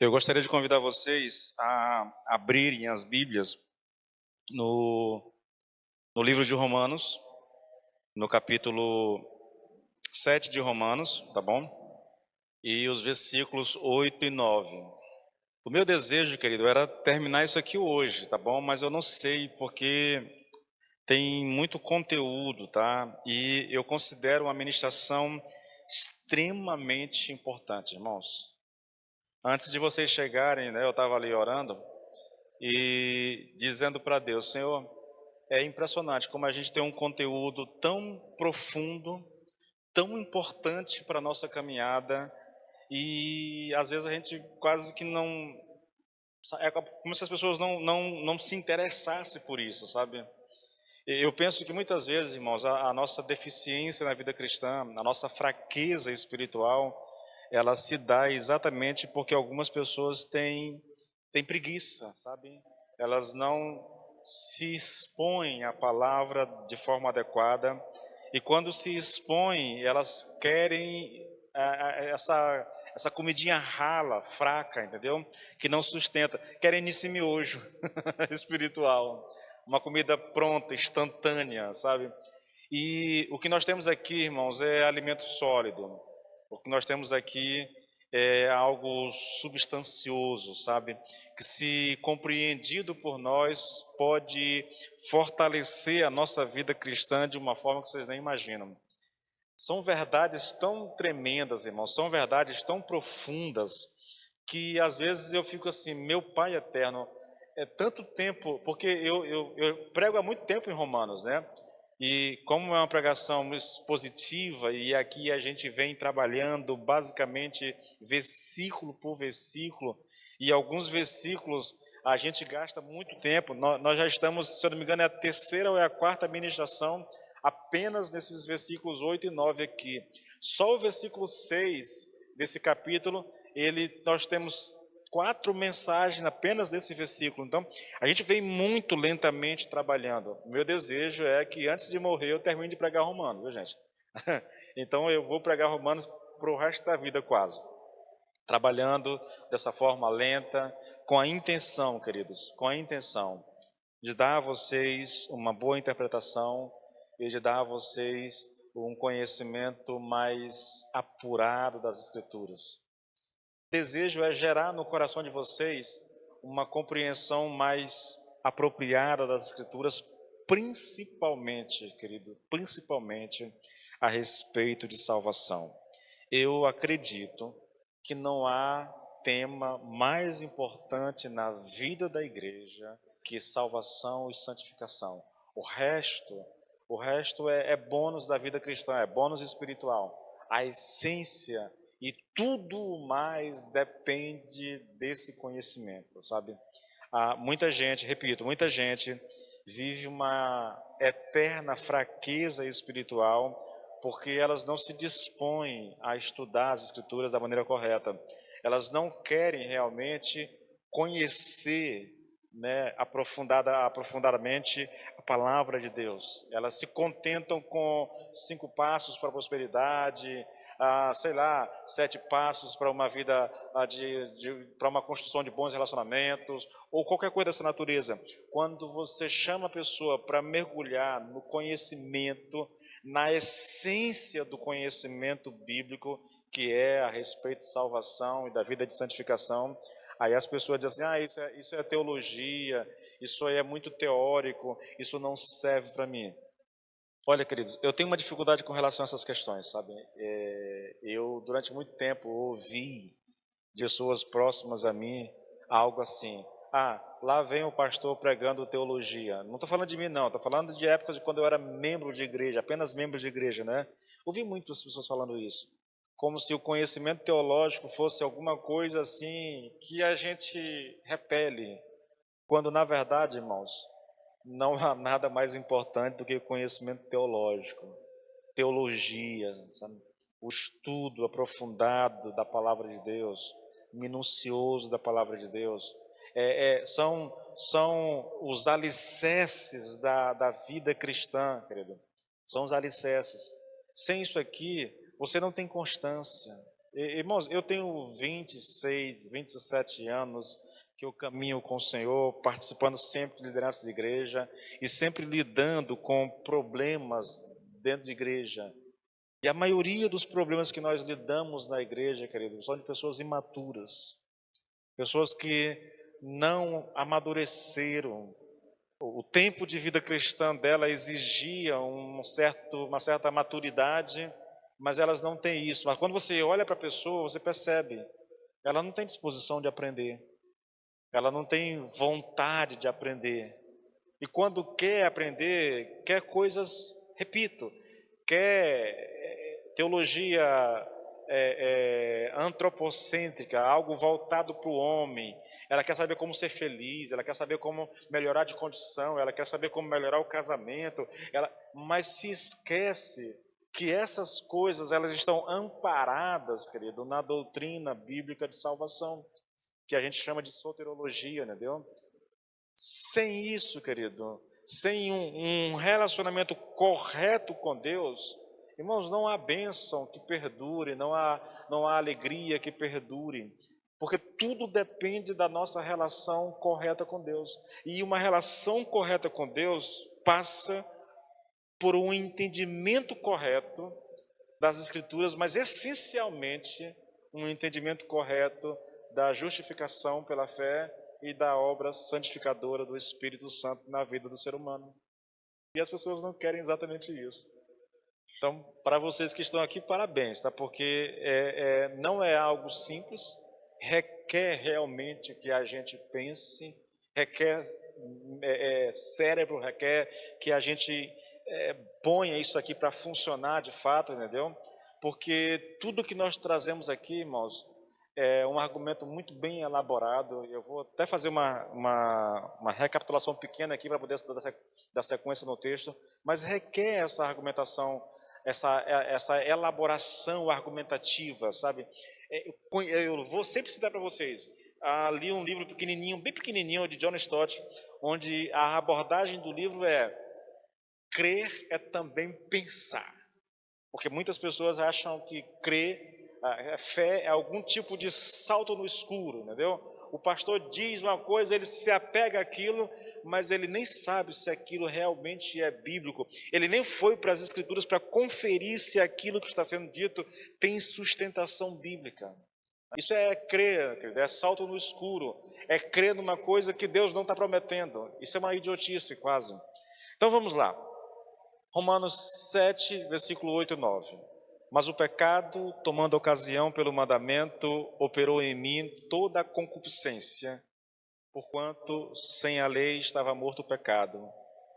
Eu gostaria de convidar vocês a abrirem as Bíblias no, no livro de Romanos, no capítulo 7 de Romanos, tá bom? E os versículos 8 e 9. O meu desejo, querido, era terminar isso aqui hoje, tá bom? Mas eu não sei porque tem muito conteúdo, tá? E eu considero uma ministração extremamente importante, irmãos. Antes de vocês chegarem, né, eu estava ali orando e dizendo para Deus: Senhor, é impressionante como a gente tem um conteúdo tão profundo, tão importante para a nossa caminhada, e às vezes a gente quase que não. É como se as pessoas não se interessassem por isso, sabe? Eu penso que muitas vezes, irmãos, a nossa deficiência na vida cristã, a nossa fraqueza espiritual, ela se dá exatamente porque algumas pessoas têm preguiça, sabe? Elas não se expõem à palavra de forma adequada, e quando se expõem, elas querem essa comidinha rala, fraca, entendeu? Que não sustenta, querem nesse miojo espiritual, uma comida pronta, instantânea, sabe? E o que nós temos aqui, irmãos, é alimento sólido. O que nós temos aqui é algo substancioso, sabe? Que, se compreendido por nós, pode fortalecer a nossa vida cristã de uma forma que vocês nem imaginam. São verdades tão tremendas, irmãos, são verdades tão profundas, que às vezes eu fico assim: meu Pai eterno, é tanto tempo, porque eu prego há muito tempo em Romanos, né? E como é uma pregação expositiva, e aqui a gente vem trabalhando basicamente versículo por versículo, e alguns versículos a gente gasta muito tempo. Nós já estamos, se eu não me engano, é a terceira ou é a quarta ministração apenas nesses versículos 8 e 9 aqui. Só o versículo 6 desse capítulo, nós temos 4 mensagens apenas desse versículo. Então, a gente vem muito lentamente trabalhando. O meu desejo é que antes de morrer eu termine de pregar Romanos, viu, gente? Então, eu vou pregar Romanos para o resto da vida quase. Trabalhando dessa forma lenta, com a intenção, queridos, com a intenção de dar a vocês uma boa interpretação e de dar a vocês um conhecimento mais apurado das Escrituras. O desejo é gerar no coração de vocês uma compreensão mais apropriada das Escrituras, principalmente, querido, principalmente a respeito de salvação. Eu acredito que não há tema mais importante na vida da igreja que salvação e santificação. O resto é bônus da vida cristã, é bônus espiritual. A essência e tudo mais depende desse conhecimento, sabe? Muita gente, repito, muita gente vive uma eterna fraqueza espiritual porque elas não se dispõem a estudar as Escrituras da maneira correta. Elas não querem realmente conhecer, né, aprofundadamente a palavra de Deus. Elas se contentam com 5 passos para a prosperidade, sei lá, 7 passos para uma vida, para uma construção de bons relacionamentos, ou qualquer coisa dessa natureza. Quando você chama a pessoa para mergulhar no conhecimento, na essência do conhecimento bíblico, que é a respeito de salvação e da vida de santificação, aí as pessoas dizem assim: isso é teologia, isso aí é muito teórico, isso não serve para mim. Olha, queridos, eu tenho uma dificuldade com relação a essas questões, sabe? Eu, durante muito tempo, ouvi de pessoas próximas a mim algo assim: lá vem o pastor pregando teologia. Não estou falando de mim, não, estou falando de épocas de quando eu era membro de igreja, apenas membro de igreja, né? Ouvi muitas pessoas falando isso, como se o conhecimento teológico fosse alguma coisa assim que a gente repele, quando na verdade, irmãos, não há nada mais importante do que o conhecimento teológico, teologia, sabe? O estudo aprofundado da palavra de Deus, minucioso da palavra de Deus. São os alicerces da vida cristã, querido. São os alicerces. Sem isso aqui, você não tem constância. Irmãos, eu tenho 26, 27 anos que eu caminho com o Senhor, participando sempre de liderança de igreja e sempre lidando com problemas dentro de igreja. E a maioria dos problemas que nós lidamos na igreja, querido, são de pessoas imaturas, pessoas que não amadureceram. O tempo de vida cristã dela exigia uma certa maturidade, mas elas não têm isso. Mas quando você olha para a pessoa, você percebe, ela não tem disposição de aprender, ela não tem vontade de aprender. E quando quer aprender, quer coisas, repito, quer teologia antropocêntrica, algo voltado para o homem. Ela quer saber como ser feliz, ela quer saber como melhorar de condição, ela quer saber como melhorar o casamento, mas se esquece que essas coisas elas estão amparadas, querido, na doutrina bíblica de salvação, que a gente chama de soteriologia, entendeu? Sem isso, querido, sem um relacionamento correto com Deus, irmãos, não há bênção que perdure, não há alegria que perdure, porque tudo depende da nossa relação correta com Deus. E uma relação correta com Deus passa por um entendimento correto das Escrituras, mas essencialmente um entendimento correto da justificação pela fé e da obra santificadora do Espírito Santo na vida do ser humano. E as pessoas não querem exatamente isso. Então, para vocês que estão aqui, parabéns, tá? Porque não é algo simples, requer realmente que a gente pense, requer cérebro, requer que a gente ponha isso aqui para funcionar de fato, entendeu? Porque tudo que nós trazemos aqui, irmãos, é um argumento muito bem elaborado. Eu vou até fazer uma recapitulação pequena aqui para poder dar sequência no texto, mas requer essa argumentação, essa elaboração argumentativa, sabe? Eu vou sempre citar para vocês, li um livro pequenininho, bem pequenininho, de John Stott, onde a abordagem do livro é: crer é também pensar. Porque muitas pessoas acham que crer, a fé é algum tipo de salto no escuro, entendeu? O pastor diz uma coisa, ele se apega àquilo, mas ele nem sabe se aquilo realmente é bíblico. Ele nem foi para as Escrituras para conferir se aquilo que está sendo dito tem sustentação bíblica. Isso é crer, é salto no escuro, é crer numa coisa que Deus não está prometendo. Isso é uma idiotice quase. Então vamos lá. Romanos 7, versículo 8 e 9. Mas o pecado, tomando ocasião pelo mandamento, operou em mim toda a concupiscência, porquanto sem a lei estava morto o pecado.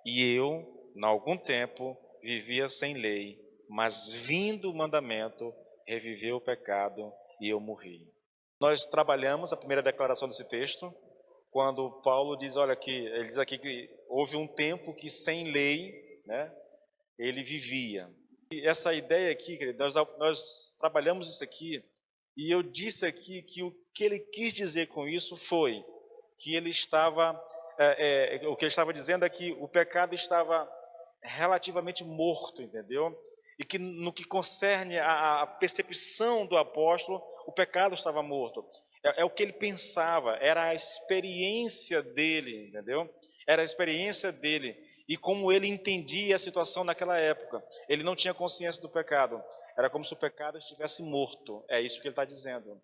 E eu, em algum tempo, vivia sem lei, mas vindo o mandamento, reviveu o pecado e eu morri. Nós trabalhamos a primeira declaração desse texto, quando Paulo diz, olha aqui, ele diz aqui que houve um tempo que sem lei, né, ele vivia. E essa ideia aqui, querido, nós trabalhamos isso aqui, e eu disse aqui que o que ele quis dizer com isso foi que ele estava, o que ele estava dizendo é que o pecado estava relativamente morto, entendeu? E que no que concerne a percepção do apóstolo, o pecado estava morto. É o que ele pensava, era a experiência dele, entendeu? Era a experiência dele. E como ele entendia a situação naquela época, ele não tinha consciência do pecado. Era como se o pecado estivesse morto. É isso que ele está dizendo.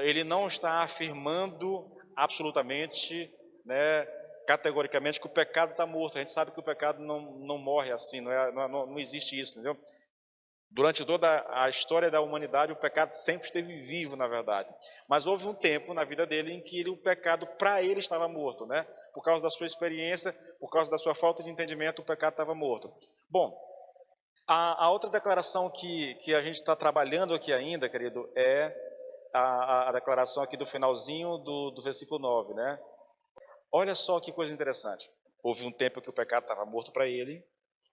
Ele não está afirmando absolutamente, né, categoricamente, que o pecado está morto. A gente sabe que o pecado não morre assim, não existe isso, entendeu? Durante toda a história da humanidade, o pecado sempre esteve vivo, na verdade. Mas houve um tempo na vida dele em que o pecado, para ele, estava morto, né? Por causa da sua experiência, por causa da sua falta de entendimento, o pecado estava morto. Bom, a outra declaração que a gente está trabalhando aqui ainda, querido, é a declaração aqui do finalzinho do versículo 9, né? Olha só que coisa interessante. Houve um tempo que o pecado estava morto para ele,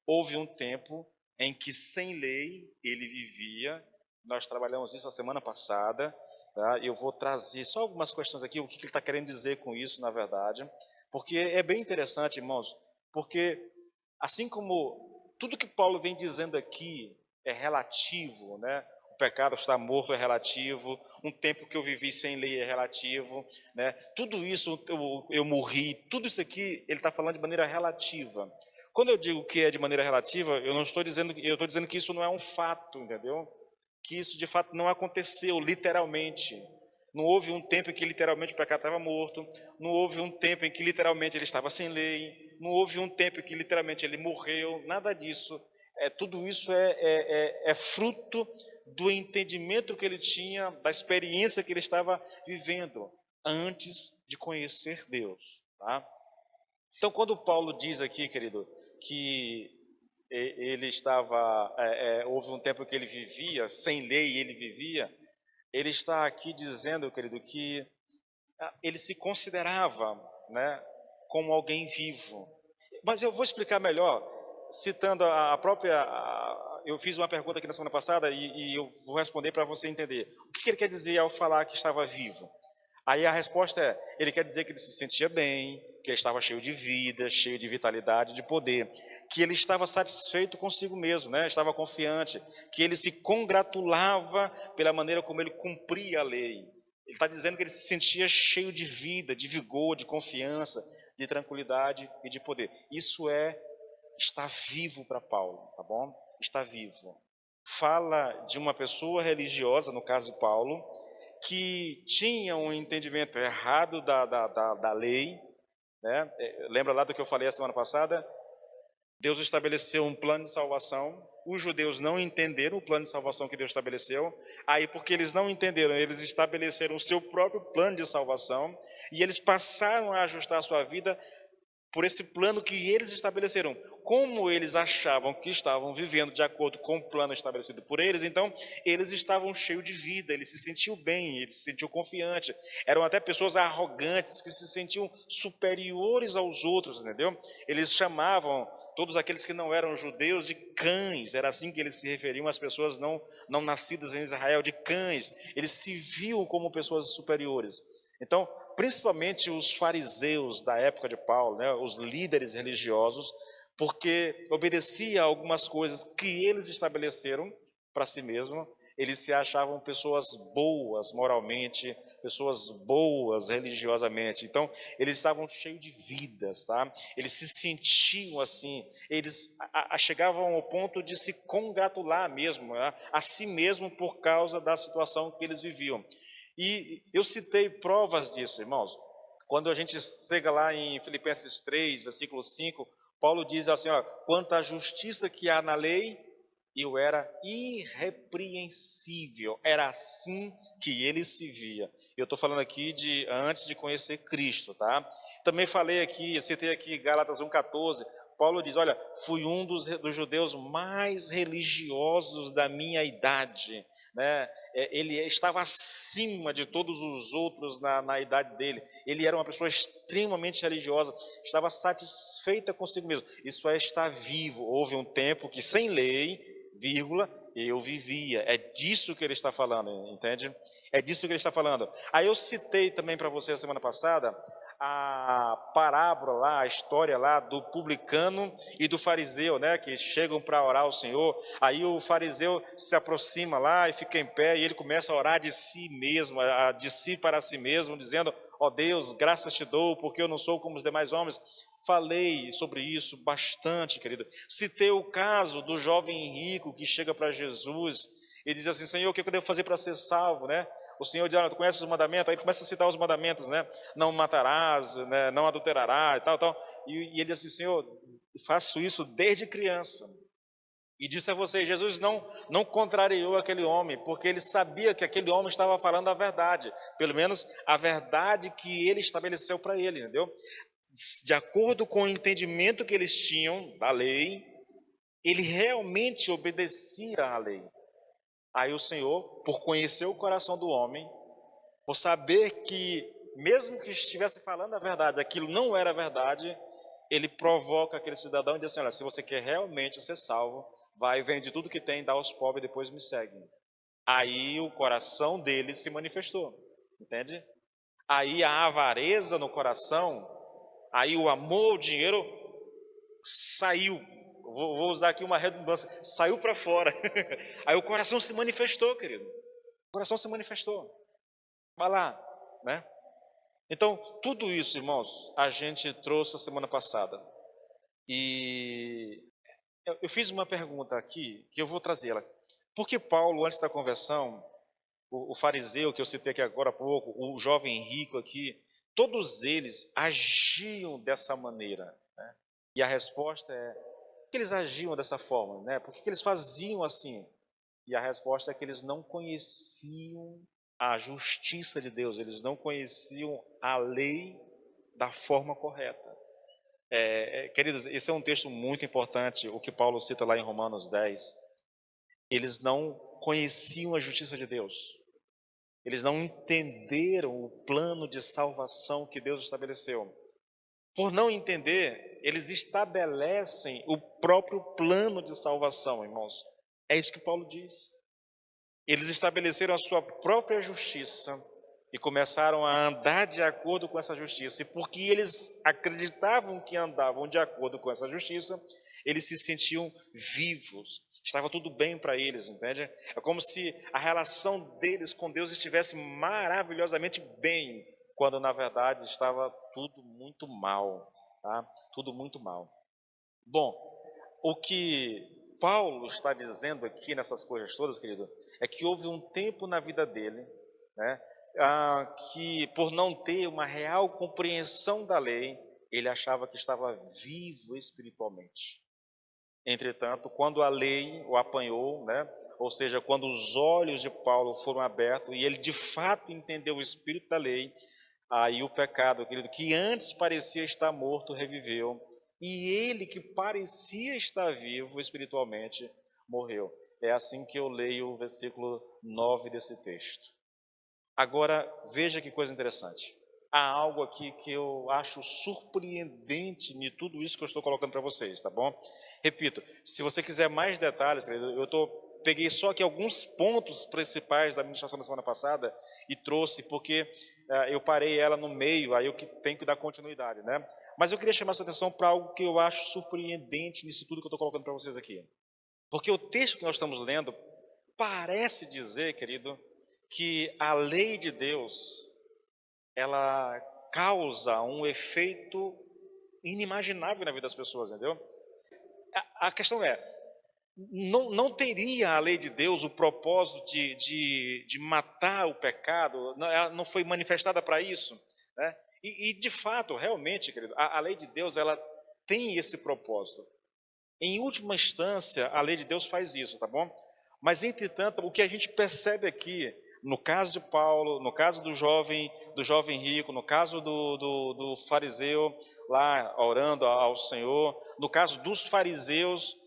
houve um tempo em que sem lei ele vivia. Nós trabalhamos isso a semana passada, tá? Eu vou trazer só algumas questões aqui, o que ele está querendo dizer com isso, na verdade, porque é bem interessante, irmãos, porque assim como tudo que Paulo vem dizendo aqui é relativo, né? pecado, estar morto é relativo, um tempo que eu vivi sem lei é relativo, né? Tudo isso eu morri, tudo isso aqui ele está falando de maneira relativa. Quando eu digo que é de maneira relativa, eu não estou dizendo, eu estou dizendo que isso não é um fato, entendeu? Que isso de fato não aconteceu literalmente. Não houve um tempo em que literalmente o pecado estava morto, não houve um tempo em que literalmente ele estava sem lei, não houve um tempo em que literalmente ele morreu, nada disso. Tudo isso é fruto do entendimento que ele tinha, da experiência que ele estava vivendo antes de conhecer Deus. Tá? Então, quando Paulo diz aqui, querido, que ele estava, houve um tempo que ele vivia, sem lei ele vivia, ele está aqui dizendo, querido, que ele se considerava, né, como alguém vivo. Mas eu vou explicar melhor, citando a própria... eu fiz uma pergunta aqui na semana passada e eu vou responder para você entender. O que ele quer dizer ao falar que estava vivo? Aí a resposta ele quer dizer que ele se sentia bem, que ele estava cheio de vida, cheio de vitalidade, de poder, que ele estava satisfeito consigo mesmo, né? Estava confiante, que ele se congratulava pela maneira como ele cumpria a lei. Ele está dizendo que ele se sentia cheio de vida, de vigor, de confiança, de tranquilidade e de poder. Isso estar vivo para Paulo, tá bom? Está vivo. Fala de uma pessoa religiosa, no caso de Paulo, que tinha um entendimento errado da lei, né? Lembra lá do que eu falei a semana passada? Deus estabeleceu um plano de salvação, os judeus não entenderam o plano de salvação que Deus estabeleceu, aí porque eles não entenderam, eles estabeleceram o seu próprio plano de salvação, e eles passaram a ajustar a sua vida por esse plano que eles estabeleceram. Como eles achavam que estavam vivendo de acordo com o plano estabelecido por eles, então eles estavam cheios de vida, eles se sentiam bem, eles se sentiam confiantes. Eram até pessoas arrogantes que se sentiam superiores aos outros, entendeu? Eles chamavam todos aqueles que não eram judeus de cães, era assim que eles se referiam às pessoas não nascidas em Israel, de cães. Eles se viam como pessoas superiores. Então, principalmente os fariseus da época de Paulo, né, os líderes religiosos, porque obedecia a algumas coisas que eles estabeleceram para si mesmos, eles se achavam pessoas boas moralmente, pessoas boas religiosamente. Então, eles estavam cheios de vidas, tá? Eles se sentiam assim, eles chegavam ao ponto de se congratular mesmo, né, a si mesmo por causa da situação que eles viviam. E eu citei provas disso, irmãos. Quando a gente chega lá em Filipenses 3, versículo 5, Paulo diz assim, ó, quanto à justiça que há na lei, eu era irrepreensível, era assim que ele se via. Eu estou falando aqui de antes de conhecer Cristo, tá? Também falei aqui, citei aqui Gálatas 1,14, Paulo diz, olha, fui um dos judeus mais religiosos da minha idade, né? Ele estava acima de todos os outros na idade dele, ele era uma pessoa extremamente religiosa, estava satisfeita consigo mesmo, isso é estar vivo. Houve um tempo que sem lei, vírgula, eu vivia, é disso que ele está falando, entende? É disso que ele está falando. Aí eu citei também para você a semana passada, a parábola lá, a história lá do publicano e do fariseu, né, que chegam para orar ao Senhor. Aí o fariseu se aproxima lá e fica em pé e ele começa a orar de si mesmo, de si para si mesmo, dizendo, ó Deus, graças te dou, porque eu não sou como os demais homens. Falei sobre isso bastante, querido. Citei o caso do jovem rico que chega para Jesus e diz assim, Senhor, o que eu devo fazer para ser salvo, né? O Senhor diz, tu conheces os mandamentos? Aí ele começa a citar os mandamentos, né? Não matarás, né? Não adulterarás, e tal. E ele diz assim, Senhor, faço isso desde criança. E disse a vocês, Jesus não contrariou aquele homem, porque ele sabia que aquele homem estava falando a verdade. Pelo menos a verdade que ele estabeleceu para ele, entendeu? De acordo com o entendimento que eles tinham da lei, ele realmente obedecia à lei. Aí o Senhor, por conhecer o coração do homem, por saber que, mesmo que estivesse falando a verdade, aquilo não era verdade, ele provoca aquele cidadão e diz assim, olha, se você quer realmente ser salvo, vai, vende tudo que tem, dá aos pobres e depois me segue. Aí o coração dele se manifestou, entende? Aí a avareza no coração, aí o amor ao dinheiro saiu, vou usar aqui uma redundância, saiu para fora. Aí o coração se manifestou, querido. O coração se manifestou. Vai lá, né? Então, tudo isso, irmãos, a gente trouxe a semana passada. E eu fiz uma pergunta aqui, que eu vou trazê-la. Por que Paulo, antes da conversão, o fariseu que eu citei aqui agora há pouco, o jovem rico aqui, todos eles agiam dessa maneira, né? E a resposta é, por que eles agiam dessa forma, né? Por que eles faziam assim? E a resposta é que eles não conheciam a justiça de Deus, eles não conheciam a lei da forma correta. Queridos, esse é um texto muito importante, o que Paulo cita lá em Romanos 10. Eles não conheciam a justiça de Deus. Eles não entenderam o plano de salvação que Deus estabeleceu. Por não entender, eles estabelecem o próprio plano de salvação, irmãos. É isso que Paulo diz. Eles estabeleceram a sua própria justiça e começaram a andar de acordo com essa justiça. E porque eles acreditavam que andavam de acordo com essa justiça, eles se sentiam vivos. Estava tudo bem para eles, entende? É como se a relação deles com Deus estivesse maravilhosamente bem, quando na verdade estava tudo muito mal, tá? Tudo muito mal. Bom, o que Paulo está dizendo aqui nessas coisas todas, querido, é que houve um tempo na vida dele, né, que por não ter uma real compreensão da lei, ele achava que estava vivo espiritualmente. Entretanto, quando a lei o apanhou, né, ou seja, quando os olhos de Paulo foram abertos e ele de fato entendeu o espírito da lei, aí o pecado, querido, que antes parecia estar morto, reviveu, e ele que parecia estar vivo espiritualmente, morreu. É assim que eu leio o versículo 9 desse texto. Agora, veja que coisa interessante. Há algo aqui que eu acho surpreendente em tudo isso que eu estou colocando para vocês, tá bom? Repito, se você quiser mais detalhes, querido, peguei só aqui alguns pontos principais da ministração da semana passada e trouxe, porque eu parei ela no meio, aí eu tenho que dar continuidade, né? Mas eu queria chamar essa atenção para algo que eu acho surpreendente nisso tudo que eu estou colocando para vocês aqui. Porque o texto que nós estamos lendo parece dizer, querido, que a lei de Deus, ela causa um efeito inimaginável na vida das pessoas, entendeu? A questão é, não teria a lei de Deus o propósito de matar o pecado, ela não foi manifestada para isso, né? E de fato, realmente, querido, a lei de Deus, ela tem esse propósito. Em última instância, a lei de Deus faz isso, tá bom? Mas, entretanto, o que a gente percebe aqui, no caso de Paulo, no caso do jovem rico, no caso do fariseu lá orando ao Senhor, no caso dos fariseus,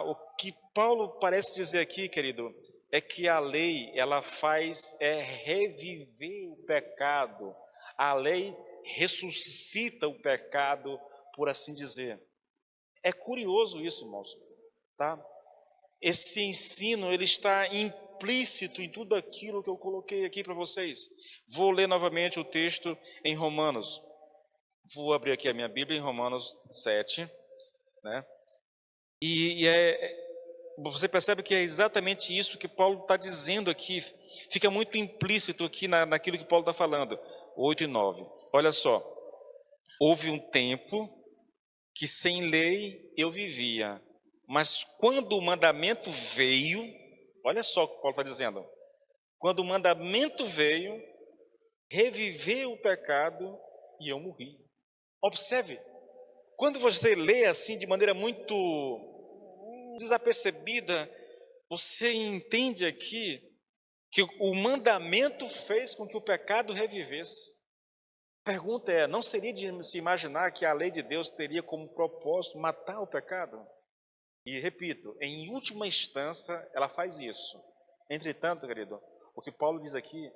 o que Paulo parece dizer aqui, querido, é que a lei, ela faz reviver o pecado. A lei ressuscita o pecado, por assim dizer. É curioso isso, irmãos, tá? Esse ensino, ele está implícito em tudo aquilo que eu coloquei aqui para vocês. Vou ler novamente o texto em Romanos. Vou abrir aqui a minha Bíblia em Romanos 7, né? Você percebe que é exatamente isso que Paulo está dizendo aqui. Fica muito implícito aqui naquilo que Paulo está falando. 8 e 9. Olha só. Houve um tempo que sem lei eu vivia, mas quando o mandamento veio, olha só o que Paulo está dizendo, quando o mandamento veio, reviveu o pecado e eu morri. Observe, quando você lê assim de maneira muito desapercebida, você entende aqui que o mandamento fez com que o pecado revivesse. A pergunta é, não seria de se imaginar que a lei de Deus teria como propósito matar o pecado? E repito, em última instância, ela faz isso. Entretanto, querido, o que Paulo diz aqui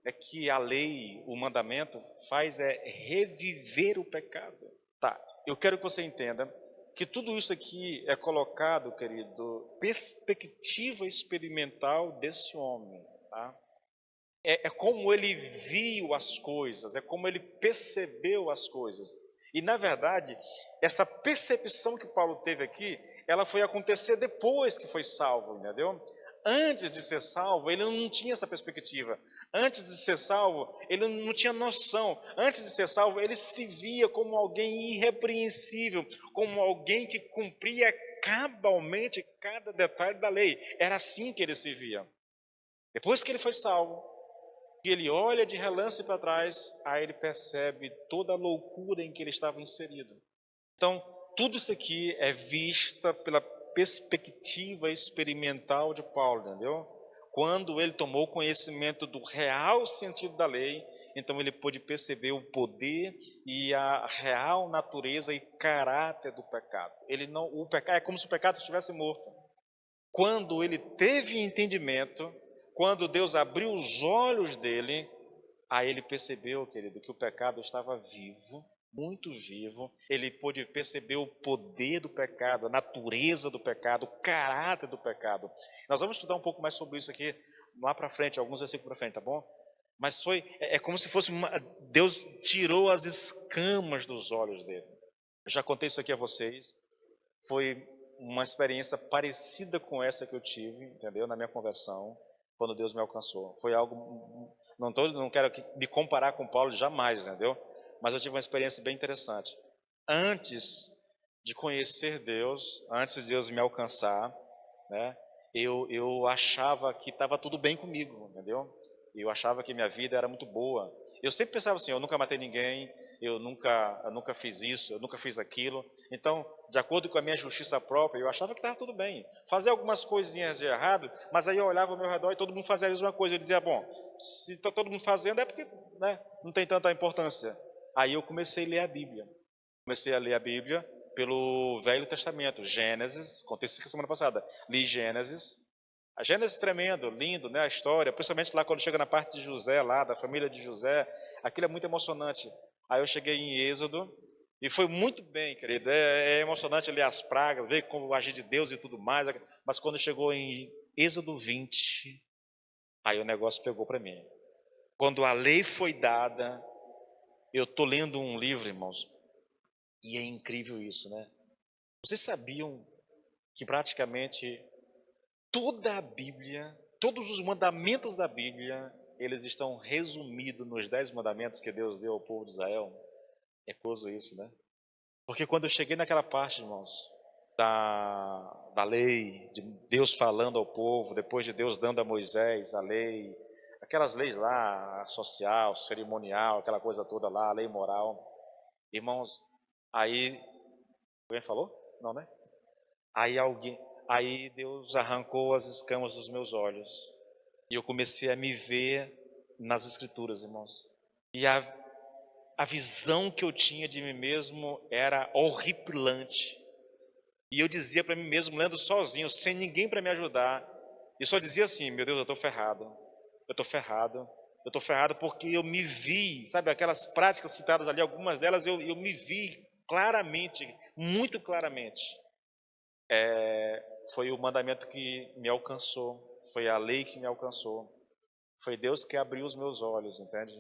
é que a lei, o mandamento, faz reviver o pecado. Tá, eu quero que você entenda que tudo isso aqui é colocado, querido, perspectiva experimental desse homem, tá? É como ele viu as coisas, é como ele percebeu as coisas. E, na verdade, essa percepção que Paulo teve aqui, ela foi acontecer depois que foi salvo, entendeu? Antes de ser salvo, ele não tinha essa perspectiva. Antes de ser salvo, ele não tinha noção. Antes de ser salvo, ele se via como alguém irrepreensível, como alguém que cumpria cabalmente cada detalhe da lei. Era assim que ele se via. Depois que ele foi salvo, que ele olha de relance para trás, aí ele percebe toda a loucura em que ele estava inserido. Então, tudo isso aqui é vista pela perspectiva experimental de Paulo, entendeu? Quando ele tomou conhecimento do real sentido da lei, então ele pôde perceber o poder e a real natureza e caráter do pecado. O pecado é como se o pecado estivesse morto. Quando ele teve entendimento, quando Deus abriu os olhos dele, aí ele percebeu, querido, que o pecado estava vivo, muito vivo. Ele pôde perceber o poder do pecado, a natureza do pecado, o caráter do pecado. Nós vamos estudar um pouco mais sobre isso aqui lá para frente, alguns versículos para frente, tá bom? Mas é como se fosse Deus tirou as escamas dos olhos dele. Eu já contei isso aqui a vocês. Foi uma experiência parecida com essa que eu tive, entendeu? Na minha conversão, quando Deus me alcançou. Foi algo, não quero me comparar com Paulo jamais, entendeu? Mas eu tive uma experiência bem interessante. Antes de conhecer Deus, antes de Deus me alcançar, né? Eu achava que estava tudo bem comigo, entendeu? Eu achava que minha vida era muito boa. Eu sempre pensava assim, eu nunca matei ninguém, eu nunca fiz isso, eu nunca fiz aquilo. Então, de acordo com a minha justiça própria, eu achava que estava tudo bem. Fazia algumas coisinhas de errado, mas aí eu olhava ao meu redor e todo mundo fazia a mesma coisa. Eu dizia, bom, se está todo mundo fazendo é porque, né, não tem tanta importância. Aí eu comecei a ler a Bíblia. Comecei a ler a Bíblia pelo Velho Testamento, Gênesis, contei isso aqui semana passada. Li Gênesis. A Gênesis tremendo, lindo, né, a história, principalmente lá quando chega na parte de José, lá da família de José, aquilo é muito emocionante. Aí eu cheguei em Êxodo, e foi muito bem, querido, é emocionante ler as pragas, ver como o agir de Deus e tudo mais, mas quando chegou em Êxodo 20, aí o negócio pegou para mim. Quando a lei foi dada, eu estou lendo um livro, irmãos, e é incrível isso, né? Vocês sabiam que praticamente toda a Bíblia, todos os mandamentos da Bíblia, eles estão resumidos nos 10 mandamentos que Deus deu ao povo de Israel? É curioso isso, né? Porque quando eu cheguei naquela parte, irmãos, da lei, de Deus falando ao povo, depois de Deus dando a Moisés a lei, aquelas leis lá, social, cerimonial, aquela coisa toda lá, a lei moral, irmãos, aí, alguém falou? Não, né? Aí Deus arrancou as escamas dos meus olhos e eu comecei a me ver nas Escrituras, irmãos. E a visão que eu tinha de mim mesmo era horripilante. E eu dizia para mim mesmo, lendo sozinho, sem ninguém para me ajudar, e só dizia assim, meu Deus, eu estou ferrado, eu estou ferrado, eu estou ferrado porque eu me vi, sabe, aquelas práticas citadas ali, algumas delas eu me vi claramente, muito claramente. Foi o mandamento que me alcançou, foi a lei que me alcançou, foi Deus que abriu os meus olhos, entende?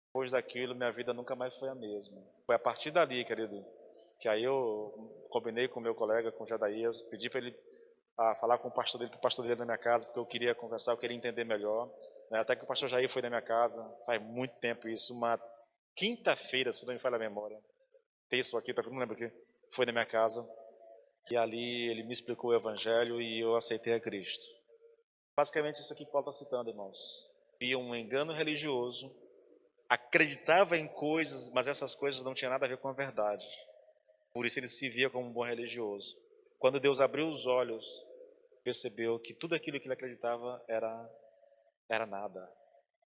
Depois daquilo, minha vida nunca mais foi a mesma. Foi a partir dali, querido, que aí eu combinei com o meu colega, com o Jadaías, pedi para ele falar com o pastor dele na minha casa, porque eu queria conversar, eu queria entender melhor. Né? Até que o pastor Jair foi na minha casa, faz muito tempo isso, uma quinta-feira, se não me falha a memória. Terça ou quinta, não lembro o que, foi na minha casa. E ali ele me explicou o evangelho e eu aceitei a Cristo. Basicamente isso aqui que Paulo está citando, irmãos. Havia um engano religioso, acreditava em coisas, mas essas coisas não tinham nada a ver com a verdade. Por isso ele se via como um bom religioso. Quando Deus abriu os olhos, percebeu que tudo aquilo que ele acreditava era nada.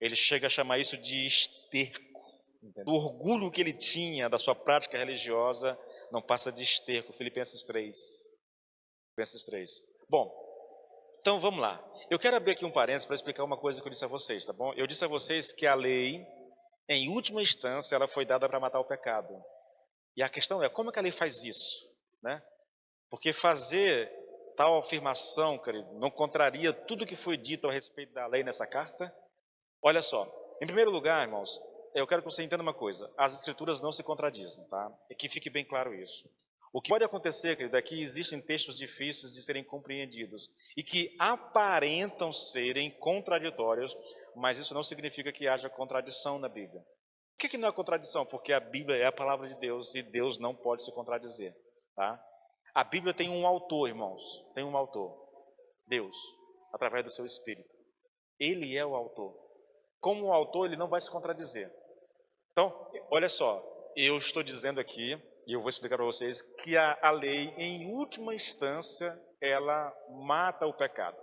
Ele chega a chamar isso de esterco. Entendeu? O orgulho que ele tinha da sua prática religiosa não passa de esterco. Filipenses 3. Filipenses 3. Bom, então vamos lá. Eu quero abrir aqui um parênteses para explicar uma coisa que eu disse a vocês, tá bom? Eu disse a vocês que a lei, em última instância, ela foi dada para matar o pecado. E a questão é, como é que a lei faz isso? Né? Porque fazer tal afirmação, querido, não contraria tudo que foi dito a respeito da lei nessa carta? Olha só, em primeiro lugar, irmãos, eu quero que você entenda uma coisa. As escrituras não se contradizem, tá? E que fique bem claro isso. O que pode acontecer, querido, é que existem textos difíceis de serem compreendidos e que aparentam serem contraditórios, mas isso não significa que haja contradição na Bíblia. Por que não é contradição? Porque a Bíblia é a palavra de Deus e Deus não pode se contradizer, tá? A Bíblia tem um autor, irmãos, tem um autor, Deus, através do seu Espírito. Ele é o autor. Como o autor, ele não vai se contradizer. Então, olha só, eu estou dizendo aqui, e eu vou explicar para vocês, que a lei, em última instância, ela mata o pecado.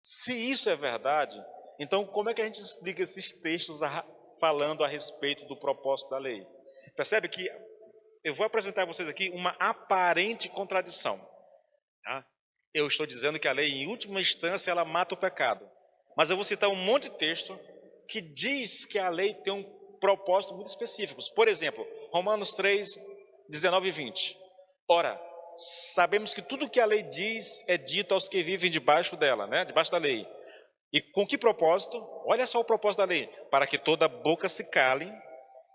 Se isso é verdade, então como é que a gente explica esses textos falando a respeito do propósito da lei? Percebe que eu vou apresentar a vocês aqui uma aparente contradição. Tá? Eu estou dizendo que a lei, em última instância, ela mata o pecado. Mas eu vou citar um monte de texto que diz que a lei tem um propósito muito específico. Por exemplo, Romanos 3, 19 e 20. Ora, sabemos que tudo que a lei diz é dito aos que vivem debaixo dela, né? Debaixo da lei. E com que propósito? Olha só o propósito da lei. Para que toda boca se cale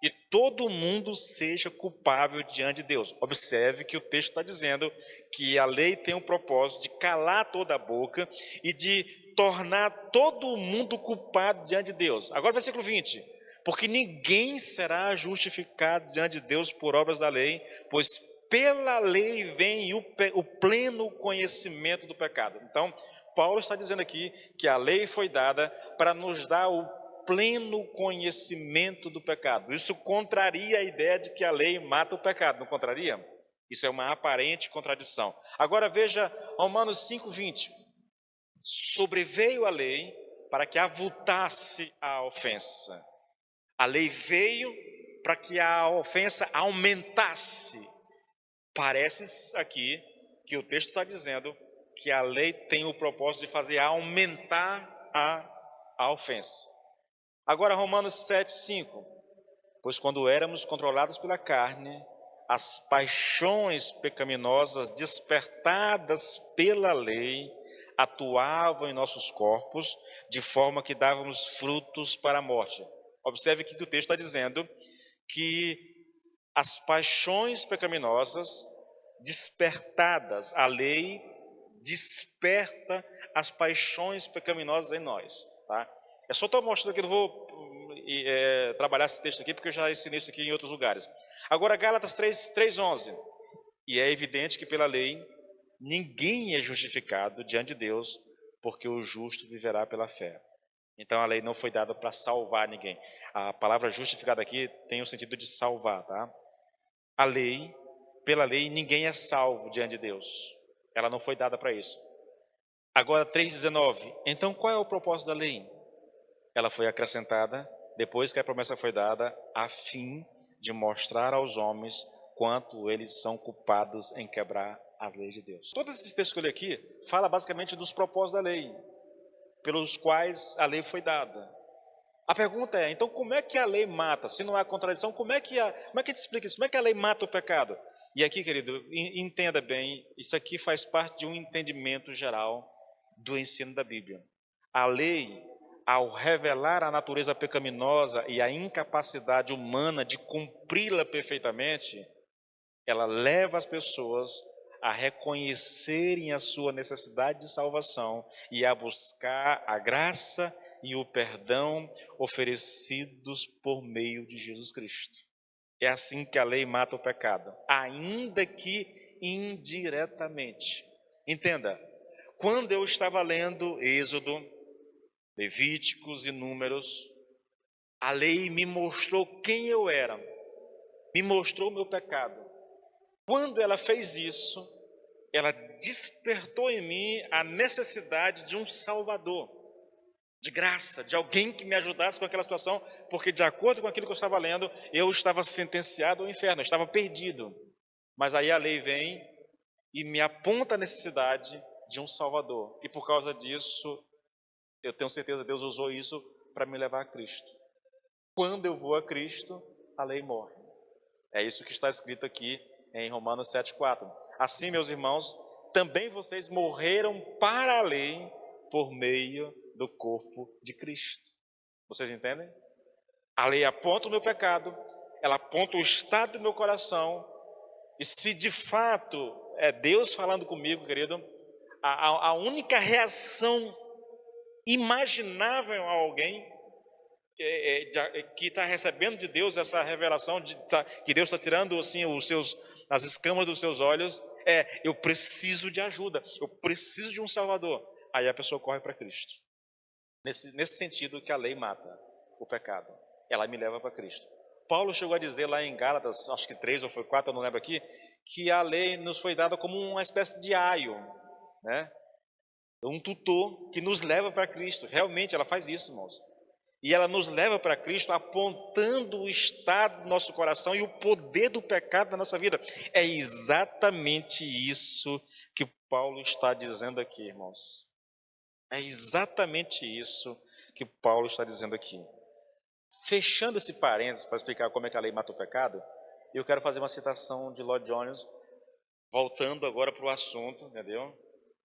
e todo mundo seja culpável diante de Deus. Observe que o texto está dizendo que a lei tem o propósito de calar toda a boca e de tornar todo mundo culpado diante de Deus. Agora versículo 20. Porque ninguém será justificado diante de Deus por obras da lei, pois pela lei vem o pleno conhecimento do pecado. Então, Paulo está dizendo aqui que a lei foi dada para nos dar o pleno conhecimento do pecado. Isso contraria a ideia de que a lei mata o pecado, não contraria? Isso é uma aparente contradição. Agora veja Romanos 5:20. Sobreveio a lei para que avultasse a ofensa. A lei veio para que a ofensa aumentasse. Parece aqui que o texto está dizendo que a lei tem o propósito de fazer aumentar a ofensa. Agora Romanos 7:5. Pois quando éramos controlados pela carne, as paixões pecaminosas despertadas pela lei atuavam em nossos corpos, de forma que dávamos frutos para a morte. Observe que o texto está dizendo que as paixões pecaminosas despertadas, a lei desperta as paixões pecaminosas em nós, tá? É só estou mostrando aqui, eu vou trabalhar esse texto aqui, porque eu já ensinei isso aqui em outros lugares. Agora, Gálatas 3:11. E é evidente que pela lei, ninguém é justificado diante de Deus, porque o justo viverá pela fé. Então, a lei não foi dada para salvar ninguém. A palavra justificado aqui tem o sentido de salvar, tá? A lei, pela lei, ninguém é salvo diante de Deus. Ela não foi dada para isso. Agora, 3:19. Então, qual é o propósito da lei? Ela foi acrescentada depois que a promessa foi dada, a fim de mostrar aos homens quanto eles são culpados em quebrar as leis de Deus. Todos esses textos que eu li aqui fala basicamente dos propósitos da lei, pelos quais a lei foi dada. A pergunta é, então como é que a lei mata? Se não há contradição, como é que a gente explica isso? Como é que a lei mata o pecado? E aqui, querido, entenda bem, isso aqui faz parte de um entendimento geral do ensino da Bíblia. A lei, ao revelar a natureza pecaminosa e a incapacidade humana de cumpri-la perfeitamente, ela leva as pessoas a reconhecerem a sua necessidade de salvação e a buscar a graça e o perdão oferecidos por meio de Jesus Cristo. É assim que a lei mata o pecado, ainda que indiretamente. Entenda, quando eu estava lendo Êxodo, Levíticos e Números, a lei me mostrou quem eu era, me mostrou o meu pecado. Quando ela fez isso, ela despertou em mim a necessidade de um Salvador, de graça, de alguém que me ajudasse com aquela situação, porque de acordo com aquilo que eu estava lendo, eu estava sentenciado ao inferno, eu estava perdido. Mas aí a lei vem e me aponta a necessidade de um Salvador. E por causa disso, eu tenho certeza que Deus usou isso para me levar a Cristo. Quando eu vou a Cristo, a lei morre. É isso que está escrito aqui em Romanos 7:4. Assim, meus irmãos, também vocês morreram para a lei por meio do corpo de Cristo. Vocês entendem? A lei aponta o meu pecado, ela aponta o estado do meu coração, e se de fato é Deus falando comigo, querido, a única reação imaginável a alguém que está recebendo de Deus essa revelação, que Deus está tirando assim, as escamas dos seus olhos, eu preciso de ajuda, eu preciso de um Salvador. Aí a pessoa corre para Cristo. Nesse sentido que a lei mata o pecado, ela me leva para Cristo. Paulo chegou a dizer lá em Gálatas, acho que 3 ou foi 4, eu não lembro aqui, que a lei nos foi dada como uma espécie de aio, né? Um tutor que nos leva para Cristo. Realmente ela faz isso, irmãos. E ela nos leva para Cristo apontando o estado do nosso coração e o poder do pecado na nossa vida. É exatamente isso que Paulo está dizendo aqui, irmãos. É exatamente isso que Paulo está dizendo aqui. Fechando esse parênteses para explicar como é que a lei mata o pecado, eu quero fazer uma citação de Lloyd Jones, voltando agora para o assunto, entendeu?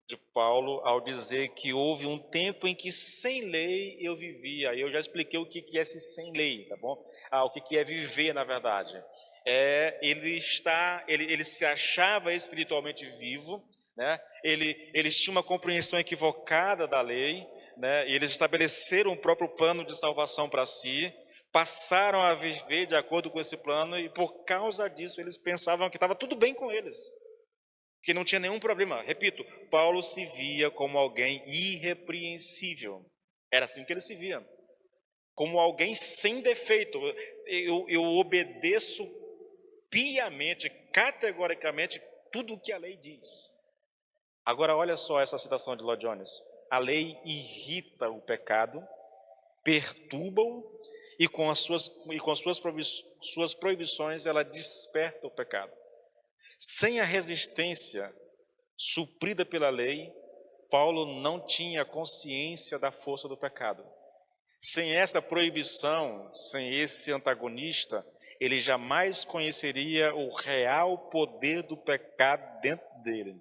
De Paulo, ao dizer que houve um tempo em que sem lei eu vivia. Eu já expliquei o que é esse sem lei, tá bom? O que é viver, na verdade. Ele se achava espiritualmente vivo, né? Eles tinham uma compreensão equivocada da lei, né? E eles estabeleceram o próprio plano de salvação para si, passaram a viver de acordo com esse plano, e por causa disso eles pensavam que estava tudo bem com eles, que não tinha nenhum problema. Repito, Paulo se via como alguém irrepreensível. Era assim que ele se via, como alguém sem defeito. Eu obedeço piamente, categoricamente, tudo o que a lei diz. Agora olha só essa citação de Lloyd Jones. A lei irrita o pecado, perturba-o, e com as suas proibições ela desperta o pecado. Sem a resistência suprida pela lei, Paulo não tinha consciência da força do pecado. Sem essa proibição, sem esse antagonista, ele jamais conheceria o real poder do pecado dentro dele.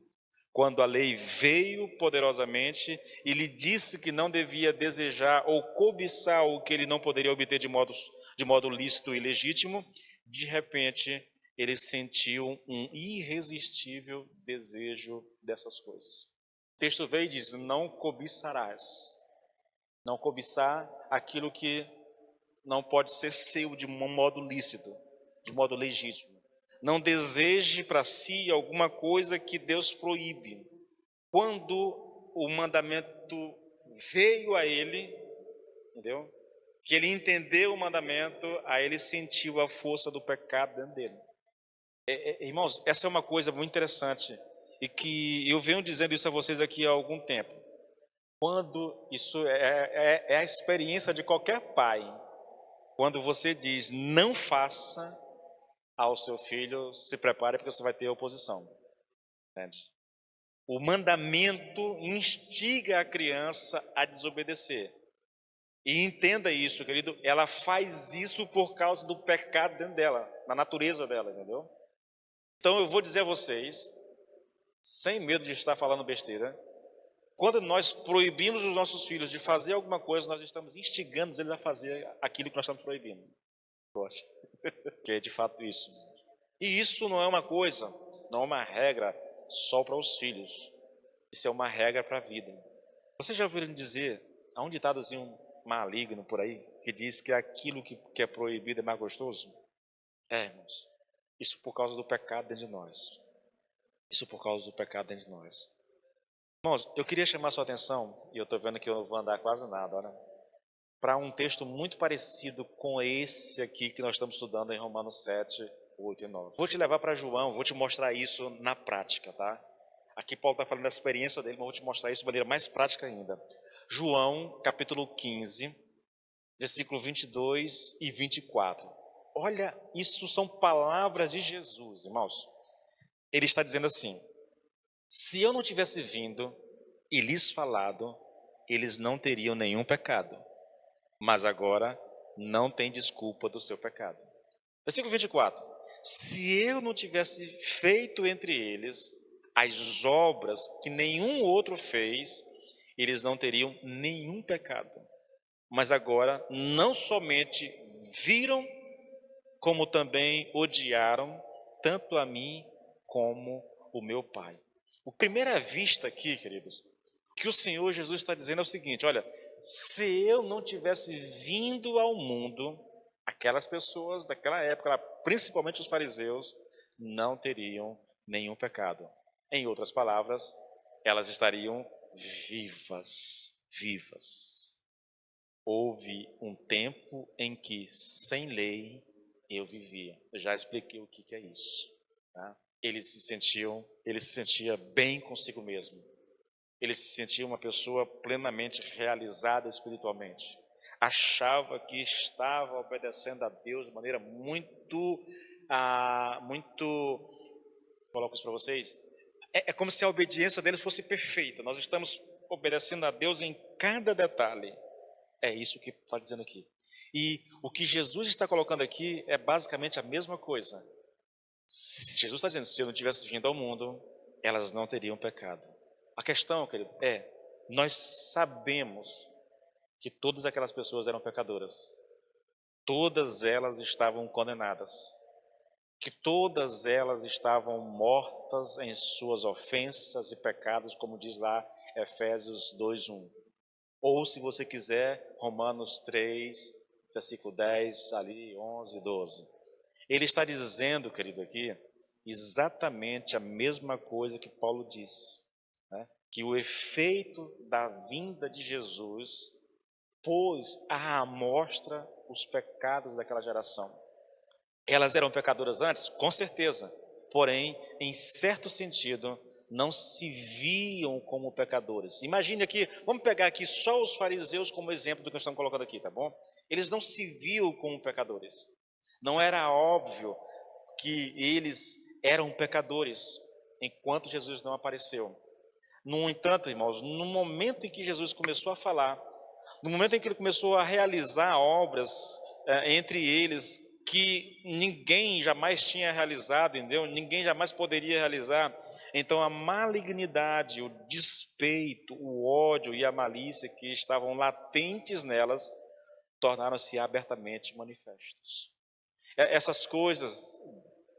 Quando a lei veio poderosamente e lhe disse que não devia desejar ou cobiçar o que ele não poderia obter de modo lícito e legítimo, de repente ele sentiu um irresistível desejo dessas coisas. O texto veio e diz: não cobiçarás. Não cobiçar aquilo que não pode ser seu de um modo lícito, de modo legítimo. Não deseje para si alguma coisa que Deus proíbe. Quando o mandamento veio a ele, entendeu? Que ele entendeu o mandamento, aí ele sentiu a força do pecado dentro dele. Irmãos, essa é uma coisa muito interessante e que eu venho dizendo isso a vocês aqui há algum tempo. Quando isso é a experiência de qualquer pai, quando você diz não faça ao seu filho, se prepare porque você vai ter oposição. Entende? O mandamento instiga a criança a desobedecer. E entenda isso, querido, ela faz isso por causa do pecado dentro dela, na natureza dela, entendeu? Então eu vou dizer a vocês, sem medo de estar falando besteira, quando nós proibimos os nossos filhos de fazer alguma coisa, nós estamos instigando eles a fazer aquilo que nós estamos proibindo. Que é de fato isso. E isso não é uma coisa, não é uma regra só para os filhos. Isso é uma regra para a vida. Vocês já ouviram dizer, há um ditadozinho maligno por aí, que diz que aquilo que é proibido é mais gostoso? Irmãos, isso por causa do pecado dentro de nós. Isso por causa do pecado dentro de nós. Irmãos, eu queria chamar a sua atenção, e eu estou vendo que eu não vou andar quase nada, olha, para um texto muito parecido com esse aqui que nós estamos estudando em Romanos 7, 8 e 9. Vou te levar para João, vou te mostrar isso na prática, tá? Aqui Paulo está falando da experiência dele, mas vou te mostrar isso de maneira mais prática ainda. João, capítulo 15, versículo 22 e 24. Olha, isso são palavras de Jesus, irmãos. Ele está dizendo assim: se eu não tivesse vindo e lhes falado, eles não teriam nenhum pecado. Mas agora não tem desculpa do seu pecado. Versículo 24. Se eu não tivesse feito entre eles as obras que nenhum outro fez, eles não teriam nenhum pecado. Mas agora não somente viram como também odiaram tanto a mim como o meu Pai. A primeira vista aqui, queridos, que o Senhor Jesus está dizendo é o seguinte: olha, se eu não tivesse vindo ao mundo, aquelas pessoas daquela época, principalmente os fariseus, não teriam nenhum pecado. Em outras palavras, elas estariam vivas. Houve um tempo em que, sem lei, eu vivia. Eu já expliquei o que é isso. Tá? Ele se sentia bem consigo mesmo. Ele se sentia uma pessoa plenamente realizada espiritualmente. Achava que estava obedecendo a Deus de maneira muito, coloco isso para vocês, é como se a obediência dele fosse perfeita. Nós estamos obedecendo a Deus em cada detalhe. É isso que está dizendo aqui. E o que Jesus está colocando aqui é basicamente a mesma coisa. Jesus está dizendo, se eu não tivesse vindo ao mundo, elas não teriam pecado. A questão, querido, nós sabemos que todas aquelas pessoas eram pecadoras. Todas elas estavam condenadas. Que todas elas estavam mortas em suas ofensas e pecados, como diz lá Efésios 2:1. Ou, se você quiser, Romanos 3, versículo 10, ali 11, 12. Ele está dizendo, querido, aqui, exatamente a mesma coisa que Paulo disse, né? Que o efeito da vinda de Jesus pôs à amostra os pecados daquela geração. Elas eram pecadoras antes? Com certeza. Porém, em certo sentido, não se viam como pecadores. Imagine aqui, vamos pegar aqui só os fariseus como exemplo do que nós estamos colocando aqui, tá bom? Eles não se viam como pecadores. Não era óbvio que eles eram pecadores enquanto Jesus não apareceu. No entanto, irmãos, no momento em que Jesus começou a falar, no momento em que ele começou a realizar obras entre eles que ninguém jamais tinha realizado, entendeu? Ninguém jamais poderia realizar. Então a malignidade, o despeito, o ódio e a malícia que estavam latentes nelas tornaram-se abertamente manifestos. Essas coisas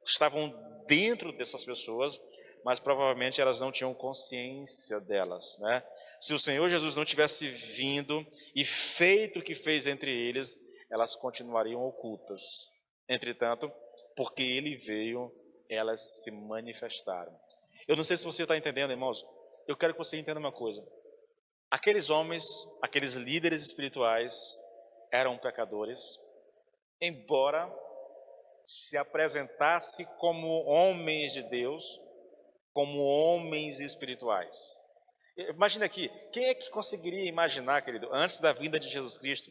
estavam dentro dessas pessoas, mas provavelmente elas não tinham consciência delas, né? Se o Senhor Jesus não tivesse vindo e feito o que fez entre eles, elas continuariam ocultas. Entretanto, porque ele veio, elas se manifestaram. Eu não sei se você está entendendo, irmãos. Eu quero que você entenda uma coisa. Aqueles homens, aqueles líderes espirituais, eram pecadores, embora se apresentasse como homens de Deus, como homens espirituais. Imagina aqui, quem é que conseguiria imaginar, querido, antes da vinda de Jesus Cristo,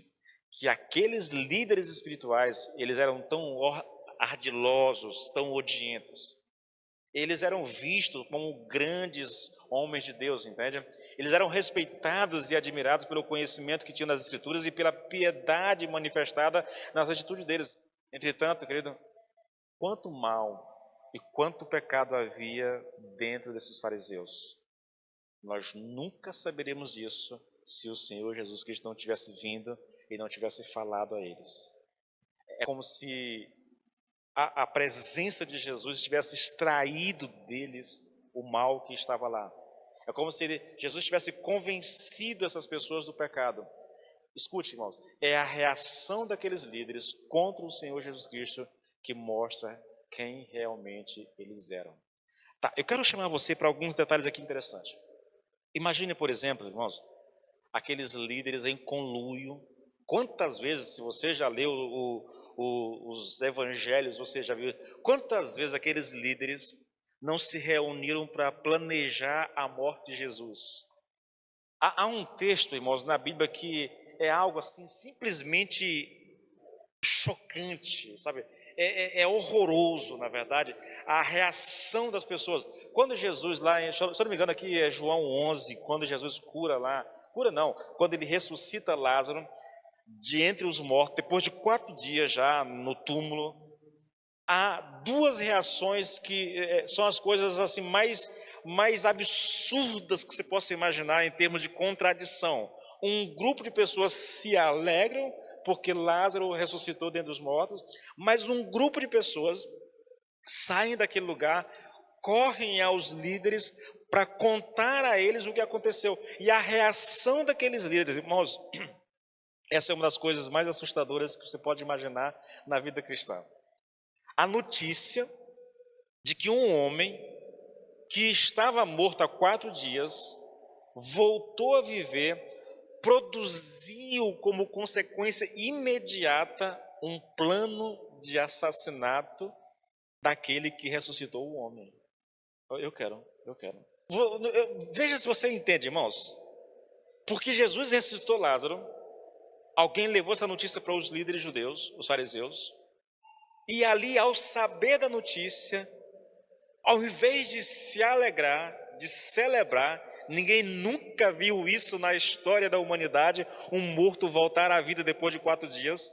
que aqueles líderes espirituais, eles eram tão ardilosos, tão odientos? Eles eram vistos como grandes homens de Deus, entende? Eles eram respeitados e admirados pelo conhecimento que tinham nas Escrituras e pela piedade manifestada nas atitudes deles. Entretanto, querido, quanto mal e quanto pecado havia dentro desses fariseus. Nós nunca saberemos disso se o Senhor Jesus Cristo não tivesse vindo e não tivesse falado a eles. É como se a presença de Jesus tivesse extraído deles o mal que estava lá. É como se Jesus tivesse convencido essas pessoas do pecado. Escute, irmãos, é a reação daqueles líderes contra o Senhor Jesus Cristo que mostra quem realmente eles eram. Tá, eu quero chamar você para alguns detalhes aqui interessantes. Imagine, por exemplo, irmãos, aqueles líderes em conluio. Quantas vezes, se você já leu os evangelhos, você já viu, quantas vezes aqueles líderes não se reuniram para planejar a morte de Jesus? Há um texto, irmãos, na Bíblia que é algo assim simplesmente chocante, sabe? É horroroso, na verdade, a reação das pessoas. Quando Jesus lá, se eu não me engano aqui é João 11, quando Jesus quando ele ressuscita Lázaro de entre os mortos, depois de 4 dias já no túmulo, há duas reações que são as coisas assim mais absurdas que você possa imaginar em termos de contradição. Um grupo de pessoas se alegram porque Lázaro ressuscitou dentre os mortos, mas um grupo de pessoas saem daquele lugar, correm aos líderes para contar a eles o que aconteceu. E a reação daqueles líderes, irmãos, essa é uma das coisas mais assustadoras que você pode imaginar na vida cristã. A notícia de que um homem que estava morto há 4 dias voltou a viver, produziu como consequência imediata um plano de assassinato daquele que ressuscitou o homem. Eu quero. Veja se você entende, irmãos. Porque Jesus ressuscitou Lázaro, alguém levou essa notícia para os líderes judeus, os fariseus, e ali, ao saber da notícia, ao invés de se alegrar, de celebrar, ninguém nunca viu isso na história da humanidade, um morto voltar à vida depois de 4 dias,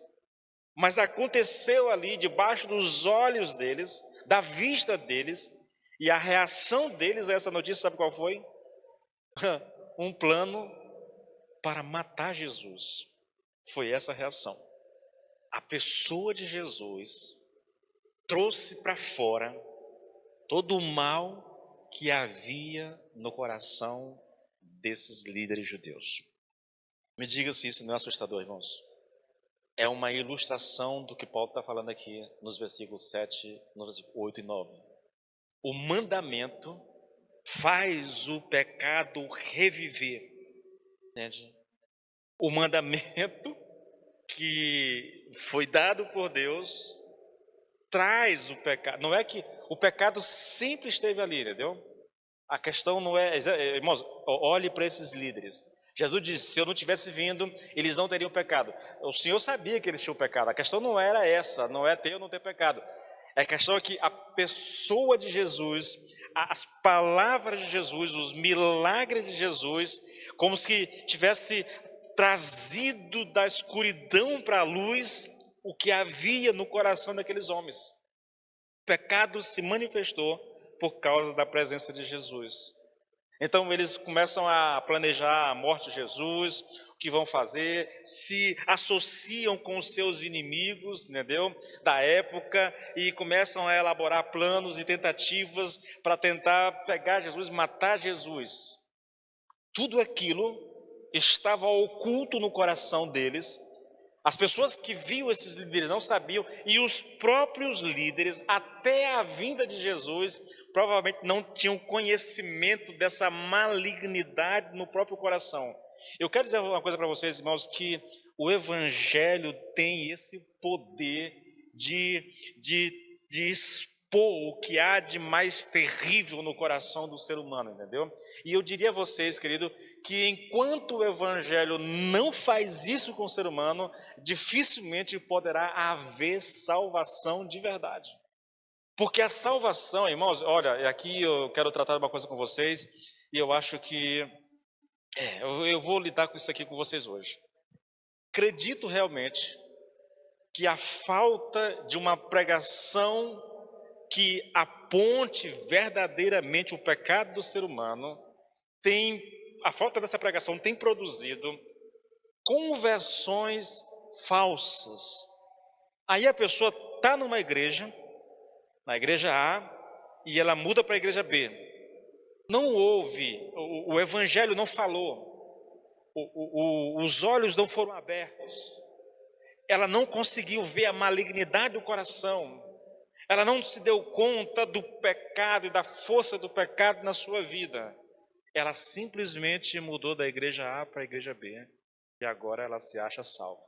mas aconteceu ali, debaixo dos olhos deles, da vista deles, e a reação deles a essa notícia, sabe qual foi? Um plano para matar Jesus. Foi essa a reação. A pessoa de Jesus trouxe para fora todo o mal que havia no coração desses líderes judeus. Me diga se isso não é assustador, irmãos. É uma ilustração do que Paulo está falando aqui nos versículos 7, nos versículos 8 e 9. O mandamento faz o pecado reviver. Entende? O mandamento que foi dado por Deus traz o pecado. Não é que o pecado sempre esteve ali, entendeu? A questão não é... Irmãos, olhe para esses líderes. Jesus disse, se eu não tivesse vindo, eles não teriam pecado. O Senhor sabia que eles tinham pecado. A questão não era essa, não é ter ou não ter pecado. A questão é que a pessoa de Jesus, as palavras de Jesus, os milagres de Jesus, como se tivesse trazido da escuridão para a luz o que havia no coração daqueles homens. O pecado se manifestou por causa da presença de Jesus. Então eles começam a planejar a morte de Jesus, o que vão fazer, se associam com os seus inimigos, entendeu? Da época, e começam a elaborar planos e tentativas para tentar pegar Jesus, matar Jesus. Tudo aquilo estava oculto no coração deles. As pessoas que viam esses líderes não sabiam, e os próprios líderes, até a vinda de Jesus, provavelmente não tinham conhecimento dessa malignidade no próprio coração. Eu quero dizer uma coisa para vocês, irmãos, que o Evangelho tem esse poder de expor o que há de mais terrível no coração do ser humano, entendeu? E eu diria a vocês, querido, que enquanto o Evangelho não faz isso com o ser humano, dificilmente poderá haver salvação de verdade. Porque a salvação, irmãos, olha, aqui eu quero tratar uma coisa com vocês, e eu acho que eu vou lidar com isso aqui com vocês hoje. Acredito realmente que a falta de uma pregação que aponte verdadeiramente o pecado do ser humano, a falta dessa pregação tem produzido conversões falsas. Aí a pessoa está numa igreja, na igreja A, e ela muda para a igreja B. Não ouve, o evangelho não falou, os olhos não foram abertos, ela não conseguiu ver a malignidade do coração, ela não se deu conta do pecado e da força do pecado na sua vida. Ela simplesmente mudou da igreja A para a igreja B, e agora ela se acha salva.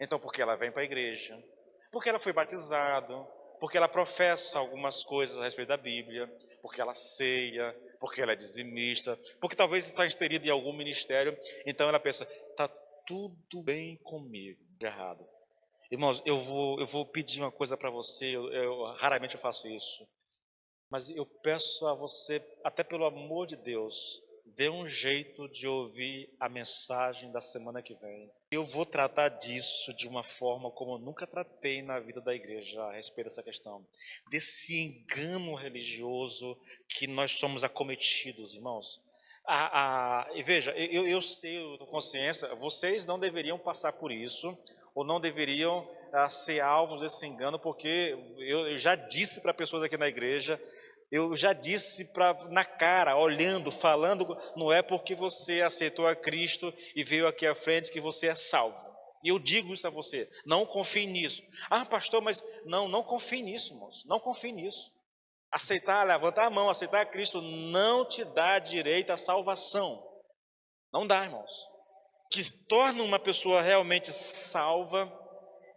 Então, porque ela vem para a igreja, porque ela foi batizada, porque ela professa algumas coisas a respeito da Bíblia, porque ela ceia, porque ela é dizimista, porque talvez está inserida em algum ministério, então ela pensa, está tudo bem comigo, de errado. Irmãos, eu vou pedir uma coisa para você, raramente eu faço isso, mas eu peço a você, até pelo amor de Deus, dê um jeito de ouvir a mensagem da semana que vem. Eu vou tratar disso de uma forma como eu nunca tratei na vida da igreja a respeito dessa questão, desse engano religioso que nós somos acometidos, irmãos. E veja, eu sei, eu tenho consciência, vocês não deveriam passar por isso, ou não deveriam ser alvos desse engano, porque eu já disse para pessoas aqui na igreja, eu já disse na cara, olhando, falando, não é porque você aceitou a Cristo e veio aqui à frente que você é salvo. E eu digo isso a você, não confie nisso. Ah, pastor, mas não confie nisso, irmãos, não confie nisso. Aceitar, levantar a mão, aceitar a Cristo não te dá direito à salvação. Não dá, irmãos. O que torna uma pessoa realmente salva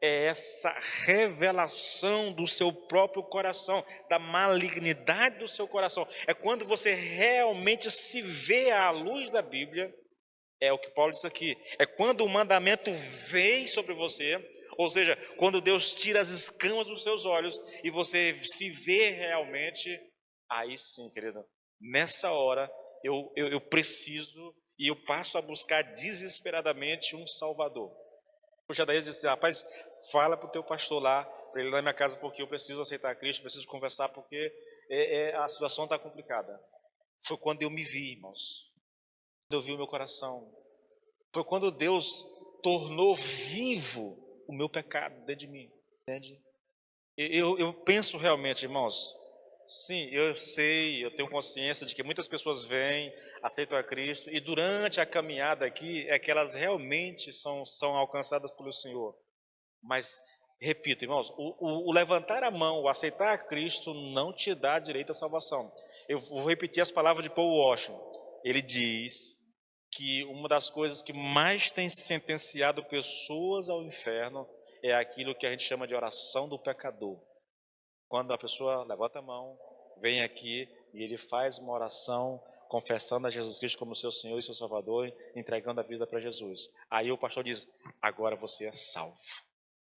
é essa revelação do seu próprio coração, da malignidade do seu coração. É quando você realmente se vê à luz da Bíblia, é o que Paulo diz aqui. É quando o mandamento vem sobre você, ou seja, quando Deus tira as escamas dos seus olhos e você se vê realmente, aí sim, querido, nessa hora eu preciso e eu passo a buscar desesperadamente um Salvador. Puxa, daí disse, rapaz, fala para o teu pastor lá, para ele ir na minha casa, porque eu preciso aceitar Cristo, preciso conversar, porque a situação está complicada. Foi quando eu me vi, irmãos, quando eu vi o meu coração, foi quando Deus tornou vivo o meu pecado dentro de mim, entende? Eu penso realmente, irmãos, sim, eu sei, eu tenho consciência de que muitas pessoas vêm, aceitam a Cristo, e durante a caminhada aqui, é que elas realmente são alcançadas pelo Senhor. Mas, repito, irmãos, o levantar a mão, o aceitar a Cristo, não te dá direito à salvação. Eu vou repetir as palavras de Paul Washer. Ele diz que uma das coisas que mais tem sentenciado pessoas ao inferno é aquilo que a gente chama de oração do pecador. Quando a pessoa levanta a mão, vem aqui e ele faz uma oração confessando a Jesus Cristo como seu Senhor e seu Salvador, entregando a vida para Jesus. Aí o pastor diz, agora você é salvo.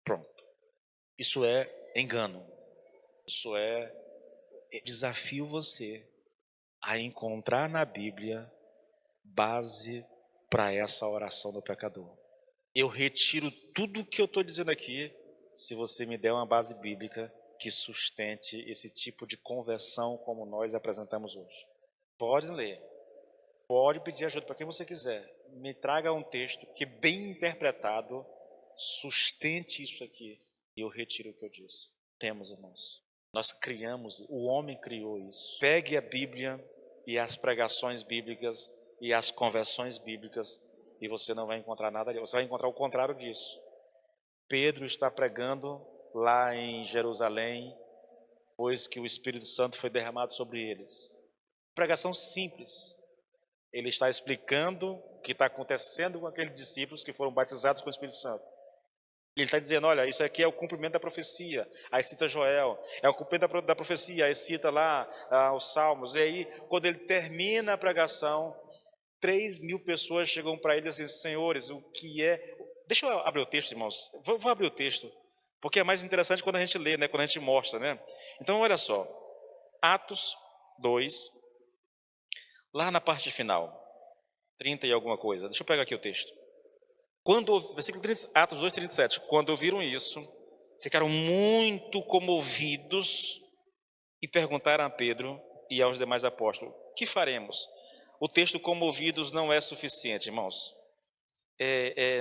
Pronto. Isso é engano. Isso é desafio você a encontrar na Bíblia base para essa oração do pecador. Eu retiro tudo o que eu estou dizendo aqui, se você me der uma base bíblica que sustente esse tipo de conversão como nós apresentamos hoje. Pode ler, pode pedir ajuda para quem você quiser. Me traga um texto que, bem interpretado, sustente isso aqui. E eu retiro o que eu disse. Temos, irmãos. Nós criamos, o homem criou isso. Pegue a Bíblia e as pregações bíblicas e as conversões bíblicas e você não vai encontrar nada ali. Você vai encontrar o contrário disso. Pedro está pregando lá em Jerusalém, pois que o Espírito Santo foi derramado sobre eles. Pregação simples. Ele está explicando o que está acontecendo com aqueles discípulos que foram batizados com o Espírito Santo. Ele está dizendo, olha, isso aqui é o cumprimento da profecia. Aí cita Joel, é o cumprimento da profecia. Aí cita lá os Salmos. E aí, quando ele termina a pregação, 3.000 pessoas chegam para ele assim, senhores, o que é... Deixa eu abrir o texto, irmãos. Vou abrir o texto, porque é mais interessante quando a gente lê, né? Quando a gente mostra, né? Então, olha só. Atos 2, lá na parte final, 30 e alguma coisa. Deixa eu pegar aqui o texto. Versículo 30, Atos 2, 37. Quando ouviram isso, ficaram muito comovidos e perguntaram a Pedro e aos demais apóstolos, que faremos? O texto comovidos não é suficiente, irmãos.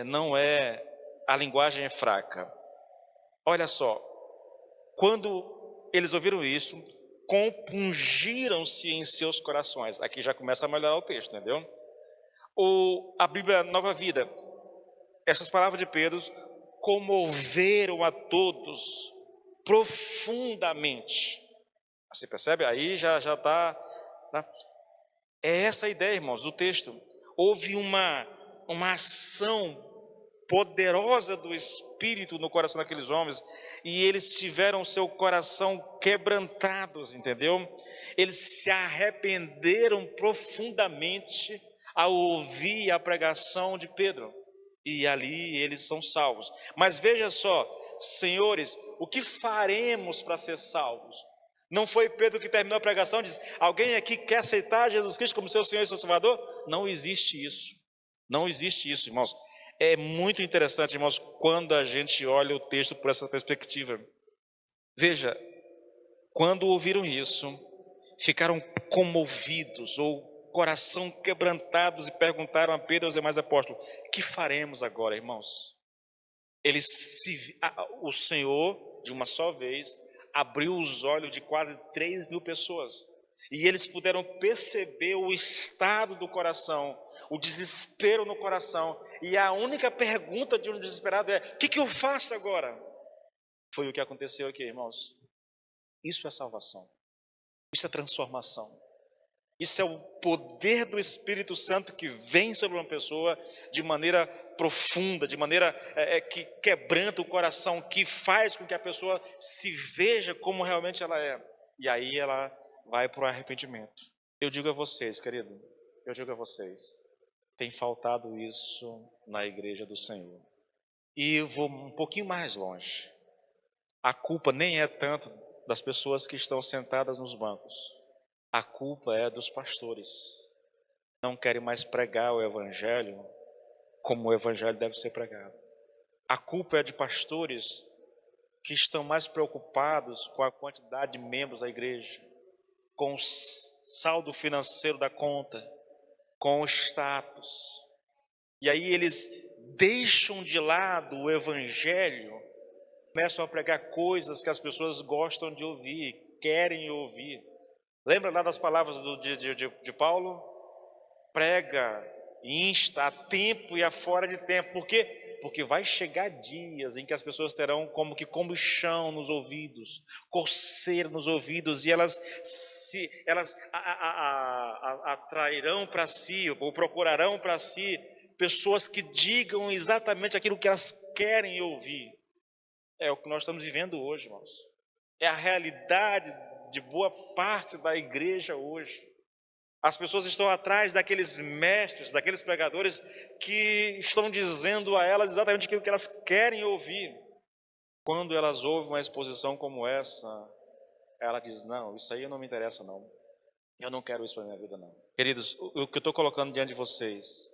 Não é, a linguagem é fraca. Olha só, quando eles ouviram isso, compungiram-se em seus corações. Aqui já começa a melhorar o texto, entendeu? A Bíblia Nova Vida, essas palavras de Pedro comoveram a todos profundamente. Você percebe? Aí já está... Tá? É essa a ideia, irmãos, do texto. Houve uma ação poderosa do Espírito no coração daqueles homens, e eles tiveram seu coração quebrantados, entendeu? Eles se arrependeram profundamente ao ouvir a pregação de Pedro, e ali eles são salvos. Mas veja só, senhores, o que faremos para ser salvos? Não foi Pedro que terminou a pregação e disse, alguém aqui quer aceitar Jesus Cristo como seu Senhor e seu Salvador? Não existe isso. Não existe isso, irmãos. É muito interessante, irmãos, quando a gente olha o texto por essa perspectiva. Veja, quando ouviram isso, ficaram comovidos ou coração quebrantados e perguntaram a Pedro e aos demais apóstolos, que faremos agora, irmãos? O Senhor, de uma só vez, abriu os olhos de quase 3.000 pessoas. E eles puderam perceber o estado do coração, o desespero no coração. E a única pergunta de um desesperado é: o que eu faço agora? Foi o que aconteceu aqui, irmãos. Isso é salvação. Isso é transformação. Isso é o poder do Espírito Santo que vem sobre uma pessoa de maneira profunda, de maneira que quebranta o coração, que faz com que a pessoa se veja como realmente ela é. E aí ela vai para o arrependimento. Eu digo a vocês, querido, tem faltado isso na igreja do Senhor. E eu vou um pouquinho mais longe. A culpa nem é tanto das pessoas que estão sentadas nos bancos. A culpa é dos pastores. Não querem mais pregar o evangelho como o evangelho deve ser pregado. A culpa é de pastores que estão mais preocupados com a quantidade de membros da igreja, com o saldo financeiro da conta, com o status. E aí eles deixam de lado o evangelho, começam a pregar coisas que as pessoas gostam de ouvir, querem ouvir. Lembra lá das palavras de Paulo? Prega, insta a tempo e a fora de tempo. Por quê? Porque vai chegar dias em que as pessoas terão como que comichão nos ouvidos, coceira nos ouvidos, e elas atrairão para si, ou procurarão para si, pessoas que digam exatamente aquilo que elas querem ouvir. É o que nós estamos vivendo hoje, irmãos. É a realidade de boa parte da igreja hoje. As pessoas estão atrás daqueles mestres, daqueles pregadores que estão dizendo a elas exatamente aquilo que elas querem ouvir. Quando elas ouvem uma exposição como essa, ela diz: não, isso aí não me interessa não. Eu não quero isso para a minha vida não. Queridos, o que eu estou colocando diante de vocês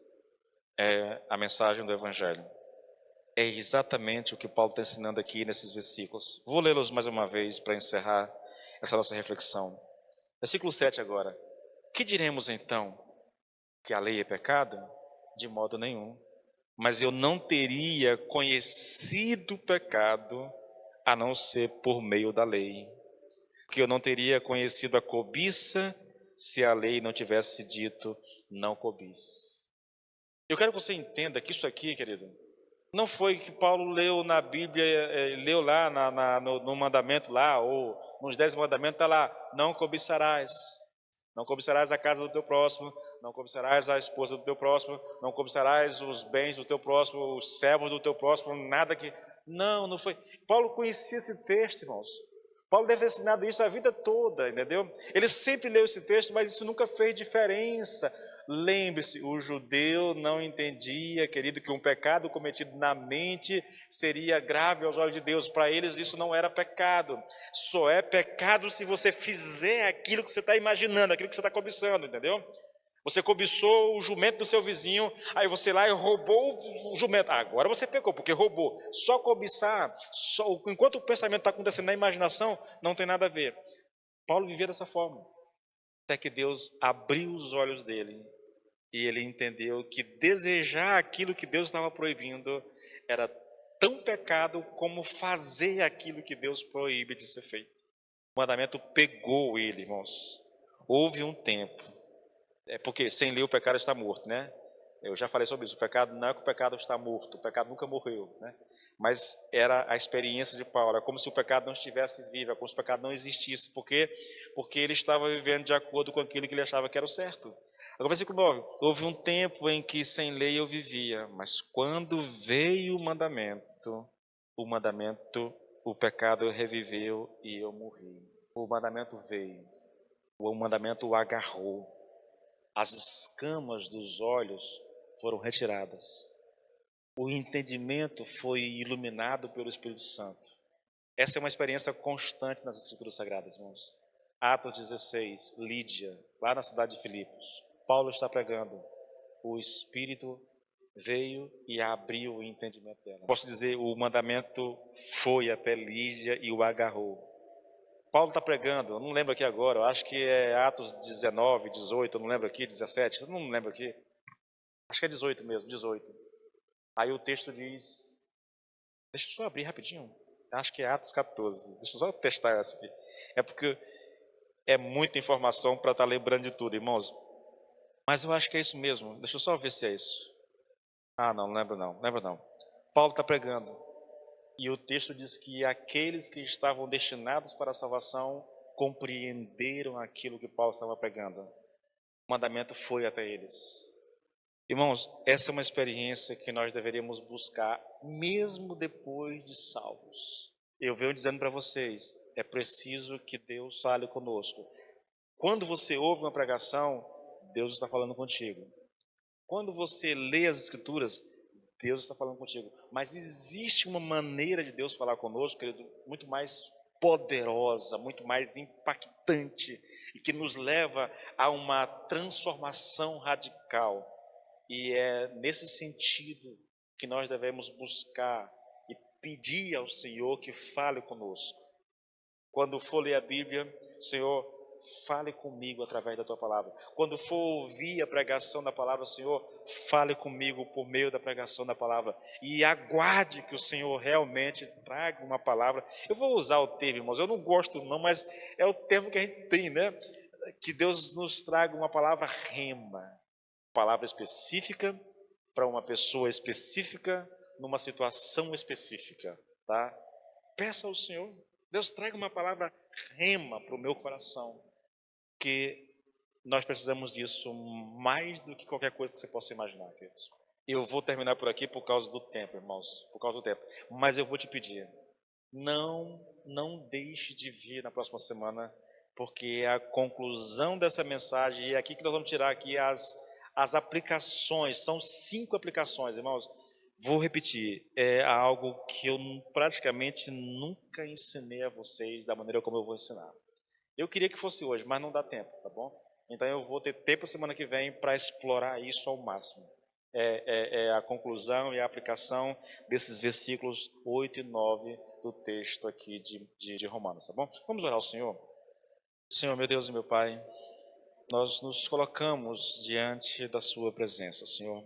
é a mensagem do Evangelho. É exatamente o que Paulo está ensinando aqui nesses versículos. Vou lê-los mais uma vez para encerrar essa nossa reflexão. Versículo 7 agora. Que diremos então? Que a lei é pecado? De modo nenhum. Mas eu não teria conhecido o pecado a não ser por meio da lei. Porque eu não teria conhecido a cobiça se a lei não tivesse dito não cobice. Eu quero que você entenda que isso aqui, querido, não foi que Paulo leu na Bíblia, leu lá no mandamento lá, ou nos 10 mandamentos, está lá: não cobiçarás. Não cobiçarás a casa do teu próximo, não cobiçarás a esposa do teu próximo, não cobiçarás os bens do teu próximo, os servos do teu próximo, nada que... Não foi. Paulo conhecia esse texto, irmãos. Paulo deve ter ensinado isso a vida toda, entendeu? Ele sempre leu esse texto, mas isso nunca fez diferença. Lembre-se, o judeu não entendia, querido, que um pecado cometido na mente seria grave aos olhos de Deus. Para eles isso não era pecado. Só é pecado se você fizer aquilo que você está imaginando, aquilo que você está cobiçando, entendeu? Você cobiçou o jumento do seu vizinho, aí você lá e roubou o jumento. Agora você pecou, porque roubou. Só cobiçar, enquanto o pensamento está acontecendo na imaginação, não tem nada a ver. Paulo vivia dessa forma, até que Deus abriu os olhos dele e ele entendeu que desejar aquilo que Deus estava proibindo era tão pecado como fazer aquilo que Deus proíbe de ser feito. O mandamento pegou ele, irmãos. Houve um tempo, porque sem lei o pecado está morto, né? Eu já falei sobre isso. O pecado não é que o pecado está morto, o pecado nunca morreu, né? Mas era a experiência de Paulo, é como se o pecado não estivesse vivo, é como se o pecado não existisse. Por quê? Porque ele estava vivendo de acordo com aquilo que ele achava que era o certo. Agora, versículo 9: houve um tempo em que sem lei eu vivia, mas quando veio o pecado reviveu e eu morri. O mandamento veio, o mandamento o agarrou, as escamas dos olhos foram retiradas, o entendimento foi iluminado pelo Espírito Santo. Essa é uma experiência constante nas Escrituras Sagradas, irmãos. Atos 16, Lídia, lá na cidade de Filipos, Paulo está pregando, o Espírito veio e abriu o entendimento dela. Posso dizer, o mandamento foi até Lídia e o agarrou. Paulo está pregando, eu não lembro aqui agora, eu acho que é Atos 19, 18, eu não lembro aqui, 17, eu não lembro aqui. Acho que é 18 mesmo, 18. Aí o texto diz Deixa eu só abrir rapidinho. Acho que é Atos 14. Deixa eu só testar essa aqui. É porque é muita informação para estar lembrando de tudo, irmãos. Mas eu acho que é isso mesmo. Deixa eu só ver se é isso. Ah, não lembro não. Lembro não. Paulo está pregando. E o texto diz que aqueles que estavam destinados para a salvação compreenderam aquilo que Paulo estava pregando. O mandamento foi até eles. Irmãos, essa é uma experiência que nós deveríamos buscar mesmo depois de salvos. Eu venho dizendo para vocês, é preciso que Deus fale conosco. Quando você ouve uma pregação, Deus está falando contigo. Quando você lê as Escrituras, Deus está falando contigo. Mas existe uma maneira de Deus falar conosco, querido, muito mais poderosa, muito mais impactante e que nos leva a uma transformação radical. E é nesse sentido que nós devemos buscar e pedir ao Senhor que fale conosco. Quando for ler a Bíblia, Senhor, fale comigo através da Tua palavra. Quando for ouvir a pregação da palavra, Senhor, fale comigo por meio da pregação da palavra. E aguarde que o Senhor realmente traga uma palavra. Eu vou usar o termo, irmãos, eu não gosto não, mas é o termo que a gente tem, né? Que Deus nos traga uma palavra rema. Palavra específica para uma pessoa específica, numa situação específica, tá? Peça ao Senhor, Deus traga uma palavra rema para o meu coração, que nós precisamos disso mais do que qualquer coisa que você possa imaginar, queridos. Eu vou terminar por aqui por causa do tempo, irmãos, por causa do tempo. Mas eu vou te pedir, não deixe de vir na próxima semana, porque a conclusão dessa mensagem, e é aqui que nós vamos tirar aqui as aplicações, são 5 aplicações, irmãos. Vou repetir, é algo que eu praticamente nunca ensinei a vocês da maneira como eu vou ensinar. Eu queria que fosse hoje, mas não dá tempo, tá bom? Então eu vou ter tempo a semana que vem para explorar isso ao máximo. É a conclusão e a aplicação desses versículos 8 e 9 do texto aqui de Romanos, tá bom? Vamos orar ao Senhor. Senhor, meu Deus e meu Pai, nós nos colocamos diante da sua presença, Senhor.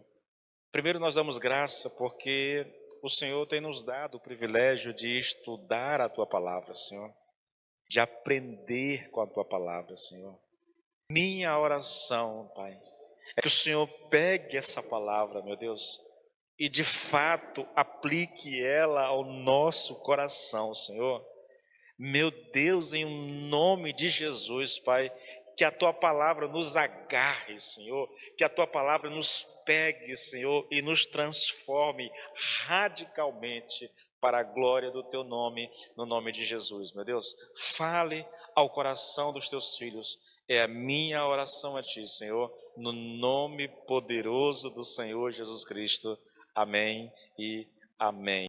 Primeiro nós damos graça porque o Senhor tem nos dado o privilégio de estudar a Tua palavra, Senhor, de aprender com a Tua palavra, Senhor. Minha oração, Pai, é que o Senhor pegue essa palavra, meu Deus, e de fato aplique ela ao nosso coração, Senhor. Meu Deus, em nome de Jesus, Pai, que a Tua palavra nos agarre, Senhor, que a Tua palavra nos pegue, Senhor, e nos transforme radicalmente para a glória do Teu nome, no nome de Jesus. Meu Deus, fale ao coração dos Teus filhos, é a minha oração a Ti, Senhor, no nome poderoso do Senhor Jesus Cristo. Amém e amém.